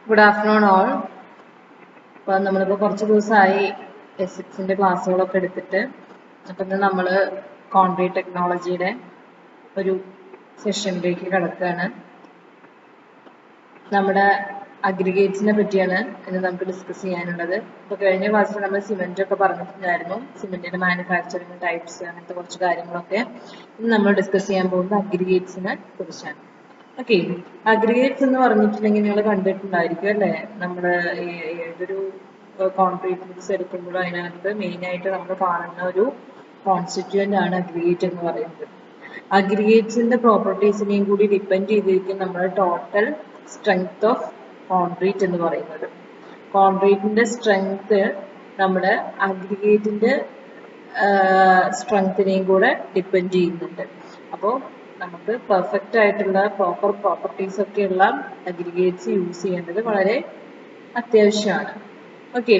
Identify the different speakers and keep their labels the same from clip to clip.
Speaker 1: Good afternoon all. അപ്പോൾ നമ്മളിപ്പോൾ കുറച്ച് ദിവസമായി എസിക്സിൻ്റെ ക്ലാസ്സുകളൊക്കെ എടുത്തിട്ട് അപ്പം ഇന്ന് നമ്മൾ കോൺക്രീറ്റ് ടെക്നോളജിയുടെ ഒരു സെഷനിലേക്ക് കിടക്കുകയാണ്. നമ്മുടെ അഗ്രിഗേറ്റ്സിനെ പറ്റിയാണ് ഇന്ന് നമുക്ക് ഡിസ്കസ് ചെയ്യാനുള്ളത്. ഇപ്പോൾ കഴിഞ്ഞ ക്ലാസ്സിൽ നമ്മൾ സിമെൻ്റ് ഒക്കെ പറഞ്ഞിട്ടുണ്ടായിരുന്നു, സിമെൻറ്റിൻ്റെ മാനുഫാക്ചറിങ് ടൈപ്സ് അങ്ങനത്തെ കുറച്ച് കാര്യങ്ങളൊക്കെ. ഇന്ന് നമ്മൾ ഡിസ്കസ് ചെയ്യാൻ പോകുന്നത് അഗ്രിഗേറ്റ്സിനെ കുറിച്ചാണ്. ഓക്കെ, അഗ്രിഗേറ്റ്സ് എന്ന് പറഞ്ഞിട്ടുണ്ടെങ്കിൽ നിങ്ങൾ കണ്ടിട്ടുണ്ടായിരിക്കും അല്ലേ? നമ്മൾ ഏതൊരു കോൺക്രീറ്റ് മിക്സ് എടുക്കുമ്പോഴും അതിനകത്ത് മെയിനായിട്ട് നമ്മൾ കാണുന്ന ഒരു കോൺസ്റ്റിറ്റ്യൂവൻ്റ് ആണ് അഗ്രിഗേറ്റ് എന്ന് പറയുന്നത്. അഗ്രിഗേറ്റ്സിന്റെ പ്രോപ്പർട്ടീസിനെയും കൂടി ഡിപ്പെൻഡ് ചെയ്തിരിക്കും നമ്മുടെ ടോട്ടൽ സ്ട്രെങ്ത് ഓഫ് കോൺക്രീറ്റ് എന്ന് പറയുന്നത്. കോൺക്രീറ്റിന്റെ സ്ട്രെങ്ത് നമ്മുടെ അഗ്രിഗേറ്റിന്റെ സ്ട്രെങ്ത്തിനെയും കൂടെ ഡിപ്പെൻഡ് ചെയ്യുന്നുണ്ട്. അപ്പോൾ നമുക്ക് പെർഫെക്റ്റ് ആയിട്ടുള്ള പ്രോപ്പർ പ്രോപ്പർട്ടീസ് ഒക്കെയുള്ള അഗ്രിഗേറ്റ്സ് യൂസ് ചെയ്യേണ്ടത് വളരെ അത്യാവശ്യമാണ്. ഓക്കെ,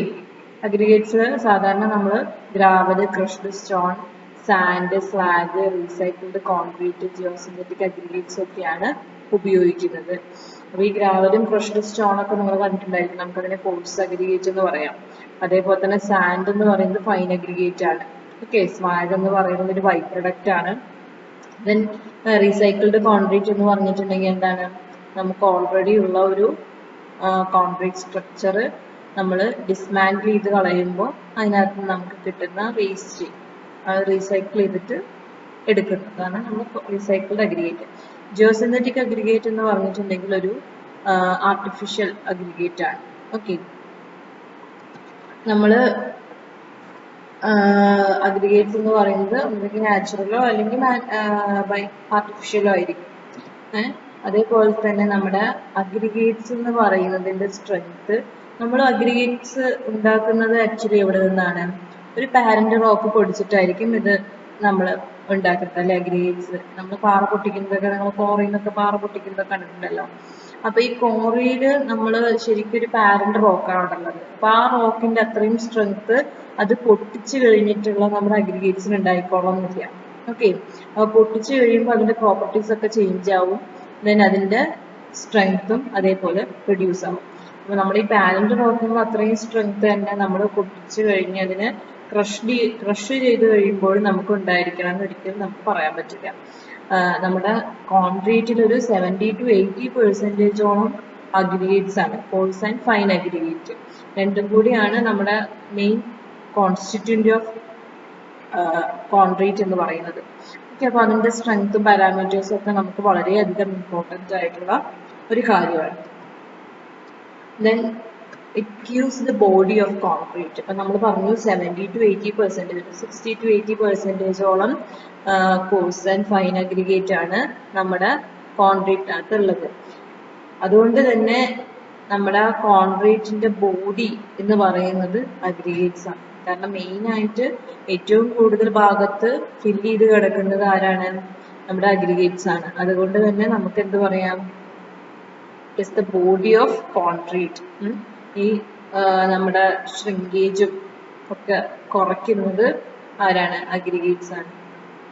Speaker 1: അഗ്രിഗേറ്റ്സ് സാധാരണ നമ്മൾ gravel, crushed stone, sand, slag, recycled concrete, geosynthetic aggregates ഒക്കെയാണ് ഉപയോഗിക്കുന്നത്. അപ്പോൾ ഈ ഗ്രാവലും ക്രഷ്ഡ് സ്റ്റോൺ ഒക്കെ നിങ്ങൾ കണ്ടിട്ടുണ്ടായിരിക്കും. നമുക്കതിനെ കോഴ്സ് അഗ്രിഗേറ്റ് എന്ന് പറയാം. അതേപോലെ തന്നെ സാൻഡ് എന്ന് പറയുന്നത് ഫൈൻ അഗ്രിഗേറ്റ് ആണ്. ഓക്കെ, സ്ലാഗ് എന്ന് പറയുന്നത് ഒരു ബൈ പ്രൊഡക്റ്റ് ആണ്. ദെൻ റീസൈക്കിൾഡ് കോൺക്രീറ്റ് എന്ന് പറഞ്ഞിട്ടുണ്ടെങ്കിൽ എന്താണ്? നമുക്ക് ഓൾറെഡി ഉള്ള ഒരു കോൺക്രീറ്റ് സ്ട്രക്ചർ നമ്മൾ ഡിസ്മാൻഡിൽ ചെയ്ത് കളയുമ്പോൾ അതിനകത്ത് നമുക്ക് കിട്ടുന്ന വേസ്റ്റ് അത് റീസൈക്കിൾ ചെയ്തിട്ട് എടുക്കുന്നതാണ് നമ്മൾ റീസൈക്കിൾഡ് അഗ്രിഗേറ്റ്. ജിയോസിന്തറ്റിക് അഗ്രിഗേറ്റ് എന്ന് പറഞ്ഞിട്ടുണ്ടെങ്കിൽ ഒരു ആർട്ടിഫിഷ്യൽ അഗ്രിഗേറ്റ് ആണ്. ഓക്കെ, നമ്മൾ അഗ്രിഗേറ്റ്സ് എന്ന് പറയുന്നത് ഒന്നുകിൽ നാച്ചുറലോ അല്ലെങ്കിൽ ബൈ ആർട്ടിഫിഷ്യലോ ആയിരിക്കും. അതേപോലെ തന്നെ നമ്മുടെ അഗ്രിഗേറ്റ്സ് എന്ന് പറയുന്നതിന്റെ സ്ട്രെങ്ത്, നമ്മൾ അഗ്രിഗേറ്റ്സ് ഉണ്ടാക്കുന്നത് ആക്ച്വലി എവിടെ നിന്നാണ്? ഒരു പാരന്റ് റോക്ക് പൊടിച്ചിട്ടായിരിക്കും ഇത് നമ്മൾ ഉണ്ടാക്കുന്നത് അല്ലെ? അഗ്രിഗേറ്റ്സ് നമ്മൾ പാറ പൊട്ടിക്കുന്നതൊക്കെ, നമ്മൾ കോറിയിൽ നിന്നൊക്കെ പാറ പൊട്ടിക്കുന്നതൊക്കെ കണ്ടിട്ടുണ്ടല്ലോ. അപ്പൊ ഈ കോറിയിൽ നമ്മൾ ശരിക്കും ഒരു പാരന്റ് റോക്കാണ് അവിടെ ഉള്ളത്. അപ്പൊ ആ റോക്കിന്റെ അത്രയും സ്ട്രെങ്ത് അത് പൊട്ടിച്ചു കഴിഞ്ഞിട്ടുള്ള നമ്മുടെ അഗ്രിഗേറ്റ്സിന് ഉണ്ടായിക്കോളന്നില്ല. ഓക്കെ, അപ്പൊ പൊട്ടിച്ചു കഴിയുമ്പോൾ അതിന്റെ പ്രോപ്പർട്ടീസ് ഒക്കെ ചേഞ്ച് ആവും. ദെൻ അതിന്റെ സ്ട്രെങ്ത്തും അതേപോലെ റെഡ്യൂസ് ആവും. അപ്പൊ നമ്മൾ ഈ പാരന്റ് റോക്കിന് അത്രയും സ്ട്രെങ്ത് തന്നെ നമ്മൾ പൊട്ടിച്ചു കഴിഞ്ഞ് അതിന് ക്രഷ് ചെയ്ത് കഴിയുമ്പോൾ നമുക്ക് ഉണ്ടായിരിക്കണം എന്ന് ഒരിക്കലും നമുക്ക് പറയാൻ പറ്റില്ല. നമ്മുടെ കോൺക്രീറ്റിൽ ഒരു 70 to 80% അഗ്രിഗേറ്റ്സ് ആണ്, കോഴ്സ് ആൻഡ് ഫൈൻ അഗ്രിഗേറ്റ്. രണ്ടും കൂടിയാണ് നമ്മുടെ മെയിൻ കോൺസ്റ്റിറ്റ്യൂന്റ് ഓഫ് കോൺക്രീറ്റ് എന്ന് പറയുന്നത്. ഓക്കെ, അപ്പൊ അതിന്റെ സ്ട്രെങ്ത്തും പാരാമീറ്റേഴ്സും ഒക്കെ നമുക്ക് വളരെയധികം ഇമ്പോർട്ടൻ്റ് ആയിട്ടുള്ള ഒരു കാര്യമാണ്. Then it gives the body of concrete. ഇപ്പം നമ്മൾ പറഞ്ഞു 70 to 80%, 60 to 80%ഓളം കോഴ്സ് ആൻഡ് ഫൈൻ അഗ്രിഗേറ്റ് ആണ് നമ്മുടെ കോൺക്രീറ്റിനകത്ത് ഉള്ളത്. അതുകൊണ്ട് തന്നെ നമ്മുടെ കോൺക്രീറ്റിന്റെ ബോഡി എന്ന് പറയുന്നത് അഗ്രിഗേറ്റ്സ് ആണ്. കാരണം മെയിൻ ആയിട്ട് ഏറ്റവും കൂടുതൽ ഭാഗത്ത് ഫില്ല് ചെയ്ത് കിടക്കുന്നത് ആരാണ്? നമ്മുടെ അഗ്രിഗേറ്റ്സ് ആണ്. അതുകൊണ്ട് തന്നെ നമുക്ക് എന്ത് പറയാം? It's the body of concrete. ഈ നമ്മുടെ ഷ്രിങ്കേജും ഒക്കെ കുറയ്ക്കുന്നത് ആരാണ്? അഗ്രിഗേറ്റ്സ് ആണ്.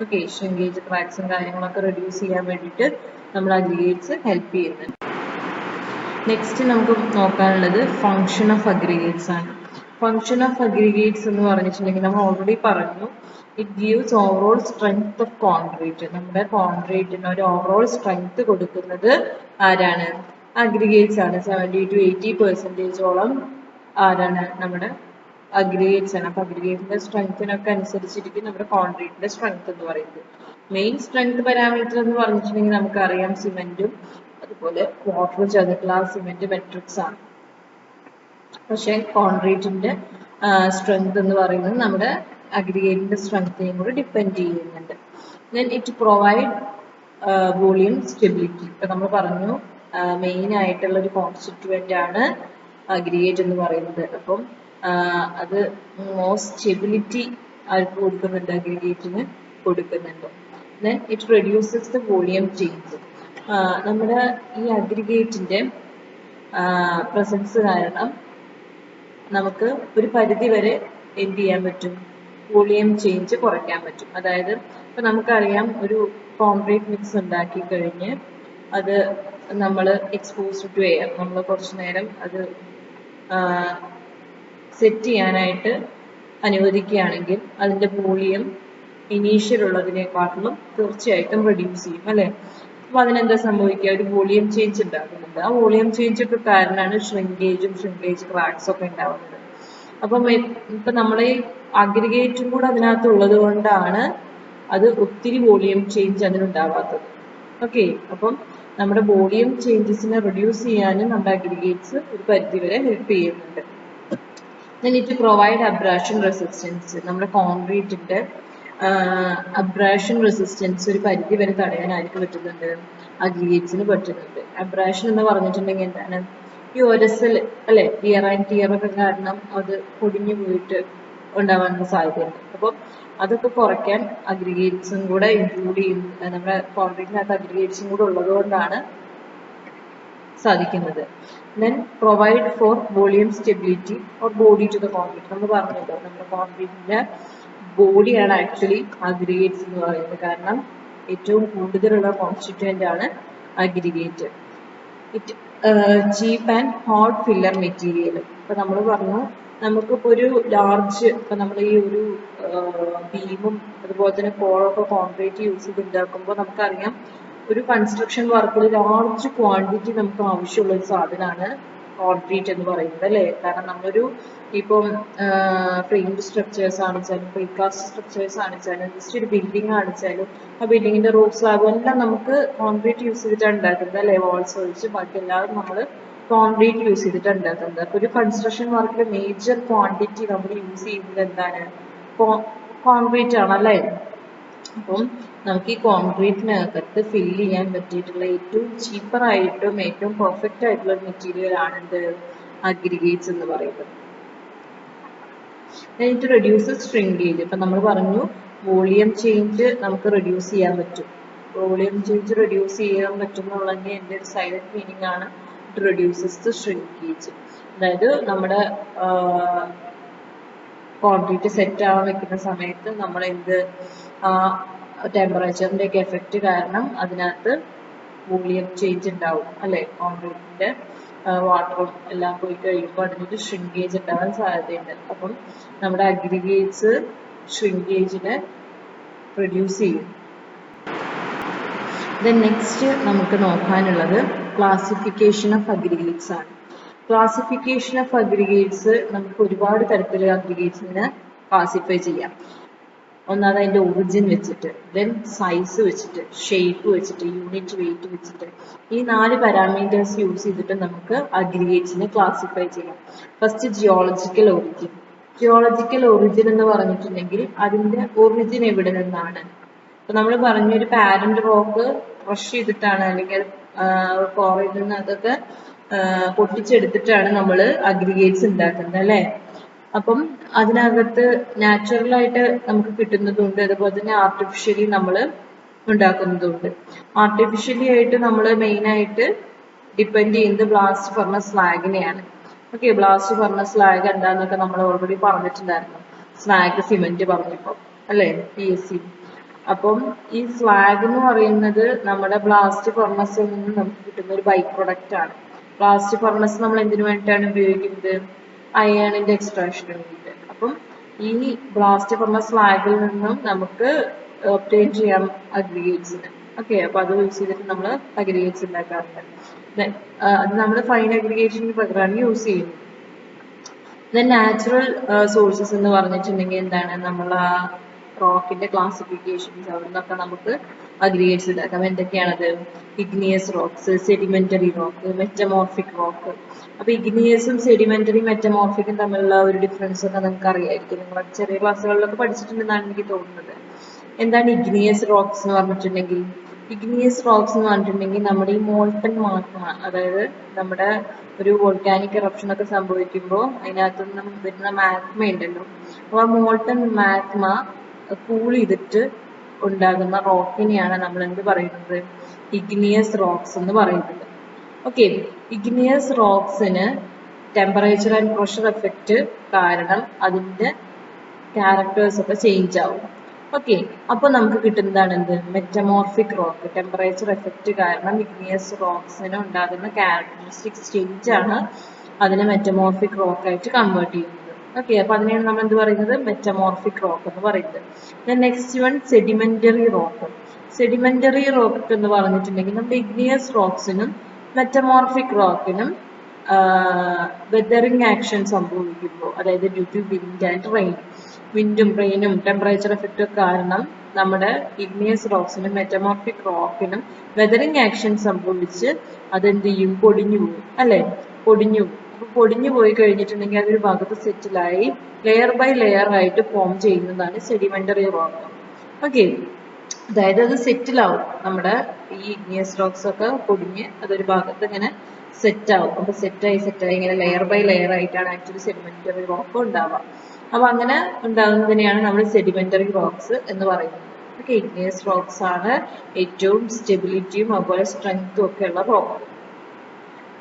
Speaker 1: ഓക്കെ, ഷ്രിങ്കേജ്, ക്രാക്സും കാര്യങ്ങളൊക്കെ റെഡ്യൂസ് ചെയ്യാൻ വേണ്ടിയിട്ട് നമ്മൾ അഗ്രിഗേറ്റ്സ് ഹെൽപ്പ് ചെയ്യുന്നുണ്ട്. നെക്സ്റ്റ് നമുക്ക് നോക്കാനുള്ളത് ഫങ്ഷൻ ഓഫ് അഗ്രിഗേറ്റ്സ് ആണ്. ഫങ്ഷൻ ഓഫ് അഗ്രിഗേറ്റ്സ് എന്ന് പറഞ്ഞിട്ടുണ്ടെങ്കിൽ നമ്മൾ ഓൾറെഡി പറഞ്ഞു, it gives overall strength of concrete. നമ്മുടെ കോൺക്രീറ്റിന് ഒരു ഓവറോൾ സ്ട്രെങ്ത് കൊടുക്കുന്നത് ആരാണ്? അഗ്രിഗേറ്റ്സ് ആണ്. 70 to 80%ഓളം ആരാണ്? നമ്മുടെ അഗ്രിഗേറ്റ്സ് ആണ്. അപ്പൊ അഗ്രിഗേറ്റിന്റെ സ്ട്രെങ്ത്തിനൊക്കെ അനുസരിച്ചിരിക്കും നമ്മുടെ കോൺക്രീറ്റിന്റെ സ്ട്രെങ്ത് എന്ന് പറയുന്നത്. മെയിൻ സ്ട്രെങ്ത് പാരാമീറ്റർ എന്ന് പറഞ്ഞിട്ടുണ്ടെങ്കിൽ നമുക്കറിയാം സിമെന്റും അതുപോലെ വാട്ടർ ചേർന്നിട്ടുള്ള സിമെന്റ് മെട്രിക്സ് ആണ്. പക്ഷെ കോൺക്രീറ്റിന്റെ സ്ട്രെങ്ത് എന്ന് പറയുന്നത് നമ്മുടെ അഗ്രിഗേറ്റിന്റെ സ്ട്രെങ്ത്തിനെയും കൂടെ ഡിപ്പെൻഡ് ചെയ്യുന്നുണ്ട്. Then it provide volume stability. ഇപ്പൊ നമ്മൾ പറഞ്ഞു മെയിൻ ആയിട്ടുള്ള ഒരു കോൺസ്റ്റിറ്റ്യൂവന്റ് ആണ് അഗ്രിഗേറ്റ് എന്ന് പറയുന്നത്. അപ്പം അത് മോസ്റ്റ് സ്റ്റെബിലിറ്റി ആർക്ക് കൊടുക്കുന്നുണ്ട്? അഗ്രിഗേറ്റിന് കൊടുക്കുന്നുണ്ട്. Then it reduces the volume change. നമ്മുടെ ഈ അഗ്രിഗേറ്റിന്റെ പ്രസൻസ് കാരണം നമുക്ക് ഒരു പരിധി വരെ എന്ത് ചെയ്യാൻ പറ്റും? വോളിയം ചേഞ്ച് കുറയ്ക്കാൻ പറ്റും. അതായത് ഇപ്പൊ നമുക്കറിയാം, ഒരു കോൺക്രീറ്റ് മിക്സ് ഉണ്ടാക്കി കഴിഞ്ഞ് അത് നമ്മൾ എക്സ്പോസ്ഡ് ടു എയർ, നമ്മൾ കുറച്ചു നേരം അത് സെറ്റ് ചെയ്യാനായിട്ട് അനുവദിക്കുകയാണെങ്കിൽ അതിന്റെ വോളിയം ഇനീഷ്യൽ ഉള്ളതിനെക്കാട്ടിലും തീർച്ചയായിട്ടും റെഡ്യൂസ് ചെയ്യും അല്ലെ. അപ്പൊ അതിനെന്താ സംഭവിക്കുക, ഒരു വോളിയം ചേഞ്ച് ഉണ്ടാകുന്നുണ്ട്. ആ വോളിയം ചേഞ്ച് ഒക്കെ കാരണമാണ് ഷ്രിങ്കേജ് ക്രാക്സ് ഒക്കെ ഉണ്ടാവുന്നത്. അപ്പം ഇപ്പൊ നമ്മളെ അഗ്രിഗേറ്റും കൂടെ അതിനകത്ത് ഉള്ളത് കൊണ്ടാണ് അത് ഒത്തിരി വോളിയം ചേഞ്ച് അതിനുണ്ടാവാത്തത്. ഓക്കെ, അപ്പം നമ്മുടെ വോളിയം ചേഞ്ചസിനെ റെഡ്യൂസ് ചെയ്യാനും നമ്മുടെ അഗ്രിഗേറ്റ്സ് ഒരു പരിധിവരെ ഹെൽപ്പ് ചെയ്യുന്നുണ്ട്. Then it provide abrasion resistance. നമ്മുടെ കോൺക്രീറ്റിന്റെ അബ്രാഷൻ റെസിസ്റ്റൻസ് ഒരു പരിധി വരെ തടയാനായിട്ട് പറ്റുന്നുണ്ട്, അഗ്രിഗേറ്റ്സിന് പറ്റുന്നുണ്ട്. അബ്രാഷൻ എന്ന് പറഞ്ഞിട്ടുണ്ടെങ്കിൽ എന്താണ്, ഈ ഒരസൽ അല്ലെ, ടിയർ ആൻഡ് ടിയർ ഒക്കെ കാരണം അത് പൊടിഞ്ഞു പോയിട്ട് ഉണ്ടാവാനുള്ള സാധ്യതയുണ്ട്. അപ്പം അതൊക്കെ കുറയ്ക്കാൻ അഗ്രിഗേറ്റ്സും കൂടെ ഇൻക്ലൂഡ് ചെയ്യുന്ന, നമ്മുടെ കോൺക്രീറ്റിനകത്ത് അഗ്രിഗേറ്റ്സും കൂടെ ഉള്ളത് കൊണ്ടാണ് സാധിക്കുന്നത്. Then provide for volume stability or body to the concrete. നമ്മൾ പറഞ്ഞല്ലോ നമ്മുടെ കോൺക്രീറ്റിന്റെ ബോഡിയാണ് ആക്ച്വലി അഗ്രിഗേറ്റ്സ് എന്ന് പറയുന്നത്. കാരണം ഏറ്റവും കൂടുതലുള്ള കോൺസ്റ്റിറ്റ്യൂവന്റ് ആണ് aggregate. It cheap and hard filler material. ഇപ്പൊ നമ്മൾ പറഞ്ഞു നമുക്കിപ്പോ ഒരു ലാർജ്, ഇപ്പൊ നമ്മൾ ഈ ഒരു ബീമും അതുപോലെ തന്നെ കോളൊക്കെ കോൺക്രീറ്റ് യൂസ് ചെയ്ത് ഉണ്ടാക്കുമ്പോൾ നമുക്കറിയാം ഒരു കൺസ്ട്രക്ഷൻ വർക്കിൽ ലാർജ് ക്വാണ്ടിറ്റി നമുക്ക് ആവശ്യമുള്ള ഒരു സാധനമാണ് കോൺക്രീറ്റ് എന്ന് പറയുന്നത് അല്ലേ. കാരണം നമ്മളൊരു ഇപ്പം ഫ്രെയിംഡ് സ്ട്രക്ചേഴ്സ് ആണെച്ചാലും പ്രീകാസ്റ്റ് സ്ട്രക്ചേഴ്സ് ആണെച്ചാലും ജസ്റ്റ് ഒരു ബിൽഡിംഗ് ആണെച്ചാലും ആ ബിൽഡിങ്ങിന്റെ റൂഫ് സ്ലാബും എല്ലാം നമുക്ക് കോൺക്രീറ്റ് യൂസ് ചെയ്തിട്ടാണ് ഉണ്ടാക്കുന്നത് അല്ലേ. വാൾസ് ഒഴിച്ച് ബാക്കി എല്ലാവരും നമ്മൾ കോൺക്രീറ്റ് യൂസ് ചെയ്തിട്ടാണ് ഉണ്ടാക്കുന്നത്. അപ്പൊ ഒരു കൺസ്ട്രക്ഷൻ വർക്കിൽ മേജർ ക്വാണ്ടിറ്റി നമ്മൾ യൂസ് ചെയ്യുന്നത് എന്താണ്, കോൺക്രീറ്റ് ആണ് അല്ലേ. അപ്പം നമുക്ക് ഈ കോൺക്രീറ്റിനകത്ത് ഫില്ല് ചെയ്യാൻ പറ്റിയിട്ടുള്ള ഏറ്റവും ചീപ്പറായിട്ടും ഏറ്റവും പെർഫെക്റ്റ് ആയിട്ടുള്ള ഒരു മെറ്റീരിയൽ ആണ് എന്ത്, അഗ്രിഗേറ്റ്സ് എന്ന് പറയുന്നത്. It reduces shrinkage. ഇപ്പൊ നമ്മൾ പറഞ്ഞു വോളിയം ചേഞ്ച് നമുക്ക് റെഡ്യൂസ് ചെയ്യാൻ പറ്റും. വോളിയം ചേഞ്ച് റെഡ്യൂസ് ചെയ്യാൻ പറ്റും എന്നുള്ളതിന്റെ എൻ്റെ ഒരു സൈലന്റ് മീനിങ് ആണ് ഇറ്റ് റെഡ്യൂസസ് ദ ഷ്രിങ്കേജ്. അതായത് നമ്മുടെ കോൺക്രീറ്റ് സെറ്റ് ആവാൻ വെക്കുന്ന സമയത്ത് നമ്മൾ എന്ത് ടെമ്പറേച്ചറിന്റെ ഒക്കെ എഫക്റ്റ് കാരണം അതിനകത്ത് വോളിയം ചേഞ്ച് ഉണ്ടാവും അല്ലെ. കോൺക്രീറ്റിന്റെ വാട്ടറും എല്ലാം പോയി കഴിയുമ്പോൾ അതിനൊരു ഷ്രിങ്കേജ് ഉണ്ടാവാൻ സാധ്യതയുണ്ട്. അപ്പം നമ്മുടെ അഗ്രിഗേറ്റ്സ് ഷ്രിങ്കേജിനെ റെഡ്യൂസ് ചെയ്യും. ദെൻ നെക്സ്റ്റ് നമുക്ക് നോക്കാനുള്ളത് ക്ലാസിഫിക്കേഷൻ ഓഫ് അഗ്രിഗേറ്റ്സ് ആണ്. ക്ലാസിഫിക്കേഷൻ ഓഫ് അഗ്രിഗേറ്റ്സ് നമുക്ക് ഒരുപാട് തരത്തിലുള്ള അഗ്രിഗേറ്റ്സിനെ ക്ലാസിഫൈ ചെയ്യാം. ഒന്നാമത് അതിന്റെ ഒറിജിൻ വെച്ചിട്ട്, ദെൻ സൈസ് വെച്ചിട്ട്, ഷേപ്പ് വെച്ചിട്ട്, യൂണിറ്റ് വെയിറ്റ് വെച്ചിട്ട്, ഈ 4 പാരാമീറ്റേഴ്സ് യൂസ് ചെയ്തിട്ട് നമുക്ക് അഗ്രിഗേറ്റ്സിനെ ക്ലാസിഫൈ ചെയ്യാം. First geological origin. Geological origin എന്ന് പറഞ്ഞിട്ടുണ്ടെങ്കിൽ അതിന്റെ ഒറിജിൻ എവിടെ നിന്നാണ്. ഇപ്പൊ നമ്മൾ പറഞ്ഞു ഒരു പാരന്റ് റോക്ക് ക്രഷ് ചെയ്തിട്ടാണ് അല്ലെങ്കിൽ കോറയിൽ നിന്ന് അതൊക്കെ പൊട്ടിച്ചെടുത്തിട്ടാണ് നമ്മൾ അഗ്രിഗേറ്റ്സ് ഉണ്ടാക്കുന്നത് അല്ലെ. അപ്പം അതിനകത്ത് നാച്ചുറൽ ആയിട്ട് നമുക്ക് കിട്ടുന്നതുണ്ട്, അതുപോലെ തന്നെ ആർട്ടിഫിഷ്യലി നമ്മൾ ഉണ്ടാക്കുന്നതുണ്ട്. ആർട്ടിഫിഷ്യലി ആയിട്ട് നമ്മൾ മെയിൻ ആയിട്ട് ഡിപ്പെൻഡ് ചെയ്യുന്നത് ബ്ലാസ്റ്റ് ഫർണസ് സ്ലാഗിനെയാണ്. ഓക്കെ, ബ്ലാസ്റ്റ് ഫർണസ് സ്ലാഗ് എന്താന്നൊക്കെ നമ്മൾ ഓൾറെഡി പറഞ്ഞിട്ടുണ്ടായിരുന്നു, സ്ലാഗ് സിമെന്റ് പറഞ്ഞപ്പോ അല്ലെ, PSC. അപ്പം ഈ സ്ലാഗ് എന്ന് പറയുന്നത് നമ്മുടെ ബ്ലാസ്റ്റ് ഫർണസിൽ നിന്ന് നമുക്ക് കിട്ടുന്ന ഒരു ബൈ പ്രൊഡക്റ്റ് ആണ്. ബ്ലാസ്റ്റ് ഫർണസ് നമ്മൾ എന്തിനു വേണ്ടിയിട്ടാണ് ഉപയോഗിക്കുന്നത്, അയേണിന്റെ എക്സ്ട്രാക്ഷന് വേണ്ടിയിട്ട്. അപ്പം ഈ ബ്ലാസ്റ്റ് ഫർണസ് സ്ലാഗിൽ നിന്നും നമുക്ക് ഒബ്റ്റെയിൻ ചെയ്യാം അഗ്രിഗേറ്റ്സിന്. ഓക്കെ, അപ്പൊ അത് യൂസ് ചെയ്തിട്ട് നമ്മൾ അഗ്രിഗേറ്റ്സ് ഉണ്ടാക്കാറുണ്ട്. അത് നമ്മൾ ഫൈൻ അഗ്രിഗേഷന് പകരമാണ് യൂസ് ചെയ്യുന്നത്. ദെൻ നാച്ചുറൽ സോഴ്സസ് എന്ന് പറഞ്ഞിട്ടുണ്ടെങ്കിൽ എന്താണ്, നമ്മൾ ആ റോക്കിന്റെ ക്ലാസിഫിക്കേഷൻസ് അവിടെ നിന്നൊക്കെ നമുക്ക് അഗ്രിഗേറ്റ്സ് ഉണ്ടാക്കാം. എന്തൊക്കെയാണത്, igneous rocks, sedimentary rock, metamorphic rock. അപ്പൊ ഇഗ്നിയസും സെഡിമെന്ററി മെറ്റമോർഫിക്കും തമ്മിലുള്ള ഒരു ഡിഫറൻസ് ഒക്കെ നിങ്ങൾക്ക് അറിയായിരിക്കും, നിങ്ങൾ ചെറിയ ക്ലാസ്സുകളിലൊക്കെ പഠിച്ചിട്ടുണ്ടെന്നാണ് എനിക്ക് തോന്നുന്നത്. എന്താണ് ഇഗ്നിയസ് റോക്സ് എന്ന് പറഞ്ഞിട്ടുണ്ടെങ്കിൽ, ഇഗ്നിയസ് റോക്സ് എന്ന് പറഞ്ഞിട്ടുണ്ടെങ്കിൽ നമ്മുടെ ഈ മോൾട്ടൺ മാഗ്മ, അതായത് നമ്മുടെ ഒരു വോൾക്കാനിക് എറപ്ഷൻ ഒക്കെ സംഭവിക്കുമ്പോൾ അതിനകത്ത് നിന്ന് വരുന്ന മാഗ്മ ഉണ്ടല്ലോ, അപ്പൊ ആ മോൾട്ടൺ മാഗ്മ കൂൾ ചെയ്തിട്ട് ഉണ്ടാകുന്ന റോക്കിനെയാണ് നമ്മൾ എന്ത് പറയുന്നത്, ഇഗ്നിയസ് റോക്സ് എന്ന് പറയുന്നത്. ഓക്കെ, ഇഗ്നിയസ് റോക്സിന് ടെമ്പറേച്ചർ ആൻഡ് പ്രഷർ എഫക്റ്റ് കാരണം അതിന്റെ ക്യാരക്ടേഴ്സ് ഒക്കെ ചേഞ്ച് ആവും. ഓക്കെ, അപ്പൊ നമുക്ക് കിട്ടുന്നതാണ് എന്ത്? Metamorphic rock. ടെമ്പറേച്ചർ എഫക്റ്റ് കാരണം ഇഗ്നിയസ് റോക്സിന് ഉണ്ടാകുന്ന ക്യാരക്ടറിസ്റ്റിക് സ്റ്റേറ്റ് ആണ് അതിനെ മെറ്റമോർഫിക് റോക്ക് ആയിട്ട് കൺവേർട്ട് ചെയ്യുന്നത്. ഓക്കെ, അപ്പൊ അതിനെയാണ് നമ്മൾ എന്ത് പറയുന്നത്? മെറ്റമോർഫിക് റോക്ക് എന്ന് പറയുന്നത്. Next one sedimentary rock. Sedimentary rock എന്ന് പറഞ്ഞിട്ടുണ്ടെങ്കിൽ നമ്മുടെ ഇഗ്നിയസ് റോക്സിനും മെറ്റമോർഫിക് റോക്കിനും വെതറിംഗ് ആക്ഷൻ സംഭവിക്കുമ്പോൾ, അതായത് due to wind and rain, വിൻഡും റെയിനും ടെമ്പറേച്ചർ എഫക്റ്റും കാരണം നമ്മുടെ ഇഗ്നിയസ് റോക്സിനും മെറ്റമോർഫിക് റോക്കിനും വെതറിംഗ് ആക്ഷൻ സംഭവിച്ച് അതെന്ത് ചെയ്യും? പൊടിഞ്ഞു പോകും അല്ലെ? പൊടിഞ്ഞു പോകും. അപ്പൊ പൊടിഞ്ഞു പോയി കഴിഞ്ഞിട്ടുണ്ടെങ്കിൽ അതൊരു ഭാഗത്ത് സെറ്റിലായി ലെയർ ബൈ ലെയർ ആയിട്ട് ഫോം ചെയ്യുന്നതാണ് സെഡിമെന്ററി റോക്ക്. ഓക്കെ, അതായത് അത് സെറ്റിൽ ആവും. നമ്മുടെ ഈ ഇഗ്നിയസ് റോക്സ് ഒക്കെ പൊടിഞ്ഞ് അതൊരു ഭാഗത്ത് ഇങ്ങനെ സെറ്റ് ആവും. അപ്പൊ സെറ്റായി ഇങ്ങനെ ലെയർ ബൈ ലെയർ ആയിട്ടാണ് ആക്ച്വലി സെഡിമെന്ററി റോക്ക് ഉണ്ടാവുക. അപ്പൊ അങ്ങനെ ഉണ്ടാകുന്നതിനെയാണ് നമ്മൾ സെഡിമെന്ററി റോക്സ് എന്ന് പറയുന്നത്. ഓക്കെ, ഇഗ്നിയസ് റോക്സ് ആണ് ഏറ്റവും സ്റ്റെബിലിറ്റിയും അതുപോലെ സ്ട്രെങ്ത്തും ഒക്കെ ഉള്ള റോക്ക്.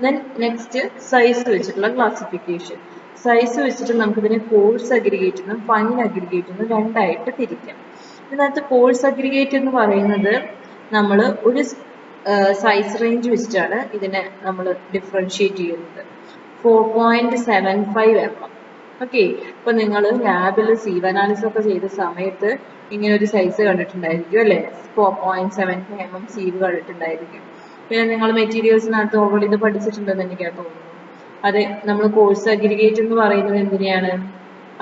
Speaker 1: ദെൻ നെക്സ്റ്റ് സൈസ് വെച്ചിട്ടുള്ള ക്ലാസിഫിക്കേഷൻ. സൈസ് വെച്ചിട്ട് നമുക്ക് ഇതിനെ കോഴ്സ് അഗ്രിഗേറ്റ് എന്നും ഫൈൻ അഗ്രിഗേറ്റ് എന്നും രണ്ടായിട്ട് തിരിക്കാം. ഇതിനകത്ത് കോഴ്സ് അഗ്രിഗേറ്റ് എന്ന് പറയുന്നത് നമ്മൾ ഒരു സൈസ് റേഞ്ച് വെച്ചിട്ടാണ് ഇതിനെ നമ്മൾ ഡിഫറൻഷിയേറ്റ് ചെയ്യുന്നത്. 4.75 mm. ഓക്കെ, ഇപ്പൊ നിങ്ങൾ ലാബിൽ സീവ് അനാലിസിസ് ഒക്കെ ചെയ്ത സമയത്ത് ഇങ്ങനെ ഒരു സൈസ് കണ്ടിട്ടുണ്ടായിരിക്കും അല്ലെ? 4.75 mm സീവ് കണ്ടിട്ടുണ്ടായിരിക്കും. പിന്നെ നിങ്ങൾ മെറ്റീരിയൽസിനകത്ത് ഓൾറെഡി ഇത് പഠിച്ചിട്ടുണ്ടെന്ന് എനിക്ക് തോന്നുന്നു. അതെ, നമ്മൾ കോഴ്സ് അഗ്രിഗേറ്റ് എന്ന് പറയുന്നത് എന്തിനെയാണ്?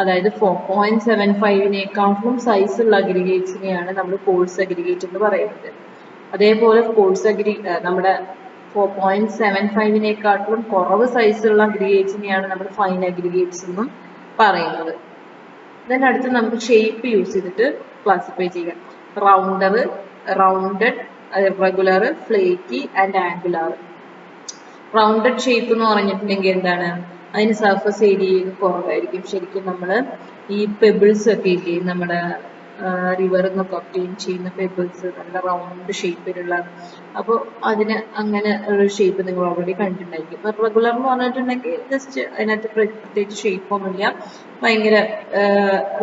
Speaker 1: അതായത് 4.75നേക്കാളും സൈസ് ഉള്ള അഗ്രിഗേറ്റ്സിനെയാണ് നമ്മൾ കോഴ്സ് അഗ്രിഗേറ്റ് എന്ന് പറയുന്നത്. അതേപോലെ കോഴ്സ് നമ്മുടെ 4.75നേക്കാളും കുറവ് സൈസുള്ള അഗ്രിഗേറ്റ്സിനെയാണ് നമ്മൾ ഫൈൻ അഗ്രിഗേറ്റ്സ് എന്നും പറയുന്നത്. ദെൻ അടുത്ത് നമുക്ക് ഷേപ്പ് യൂസ് ചെയ്തിട്ട് ക്ലാസിഫൈ ചെയ്യാം. Rounded, regular, flaky and angular. Rounded shape എന്ന് പറഞ്ഞിട്ടുണ്ടെങ്കിൽ എന്താണ്? അതിന് സർഫസ് ഏരിയ കുറവായിരിക്കും. ശരിക്കും നമ്മൾ ഈ പെബിൾസ് ഒക്കെ ഇല്ലേ, നമ്മുടെ റിവറിൽ നിന്നൊക്കെ ഒബ്റ്റെയിൻ ചെയ്യുന്ന പെബിൾസ് നല്ല റൗണ്ട് ഷേപ്പിലുള്ള, അപ്പോൾ അതിന് അങ്ങനെ ഒരു ഷേപ്പ് നിങ്ങൾ ഓൾറെഡി കണ്ടിട്ടുണ്ടായിരിക്കും. റെഗുലർ എന്ന് പറഞ്ഞിട്ടുണ്ടെങ്കിൽ ജസ്റ്റ് അതിനകത്ത് പ്രത്യേകിച്ച് ഷേപ്പ് ഒന്നുമില്ല, ഭയങ്കര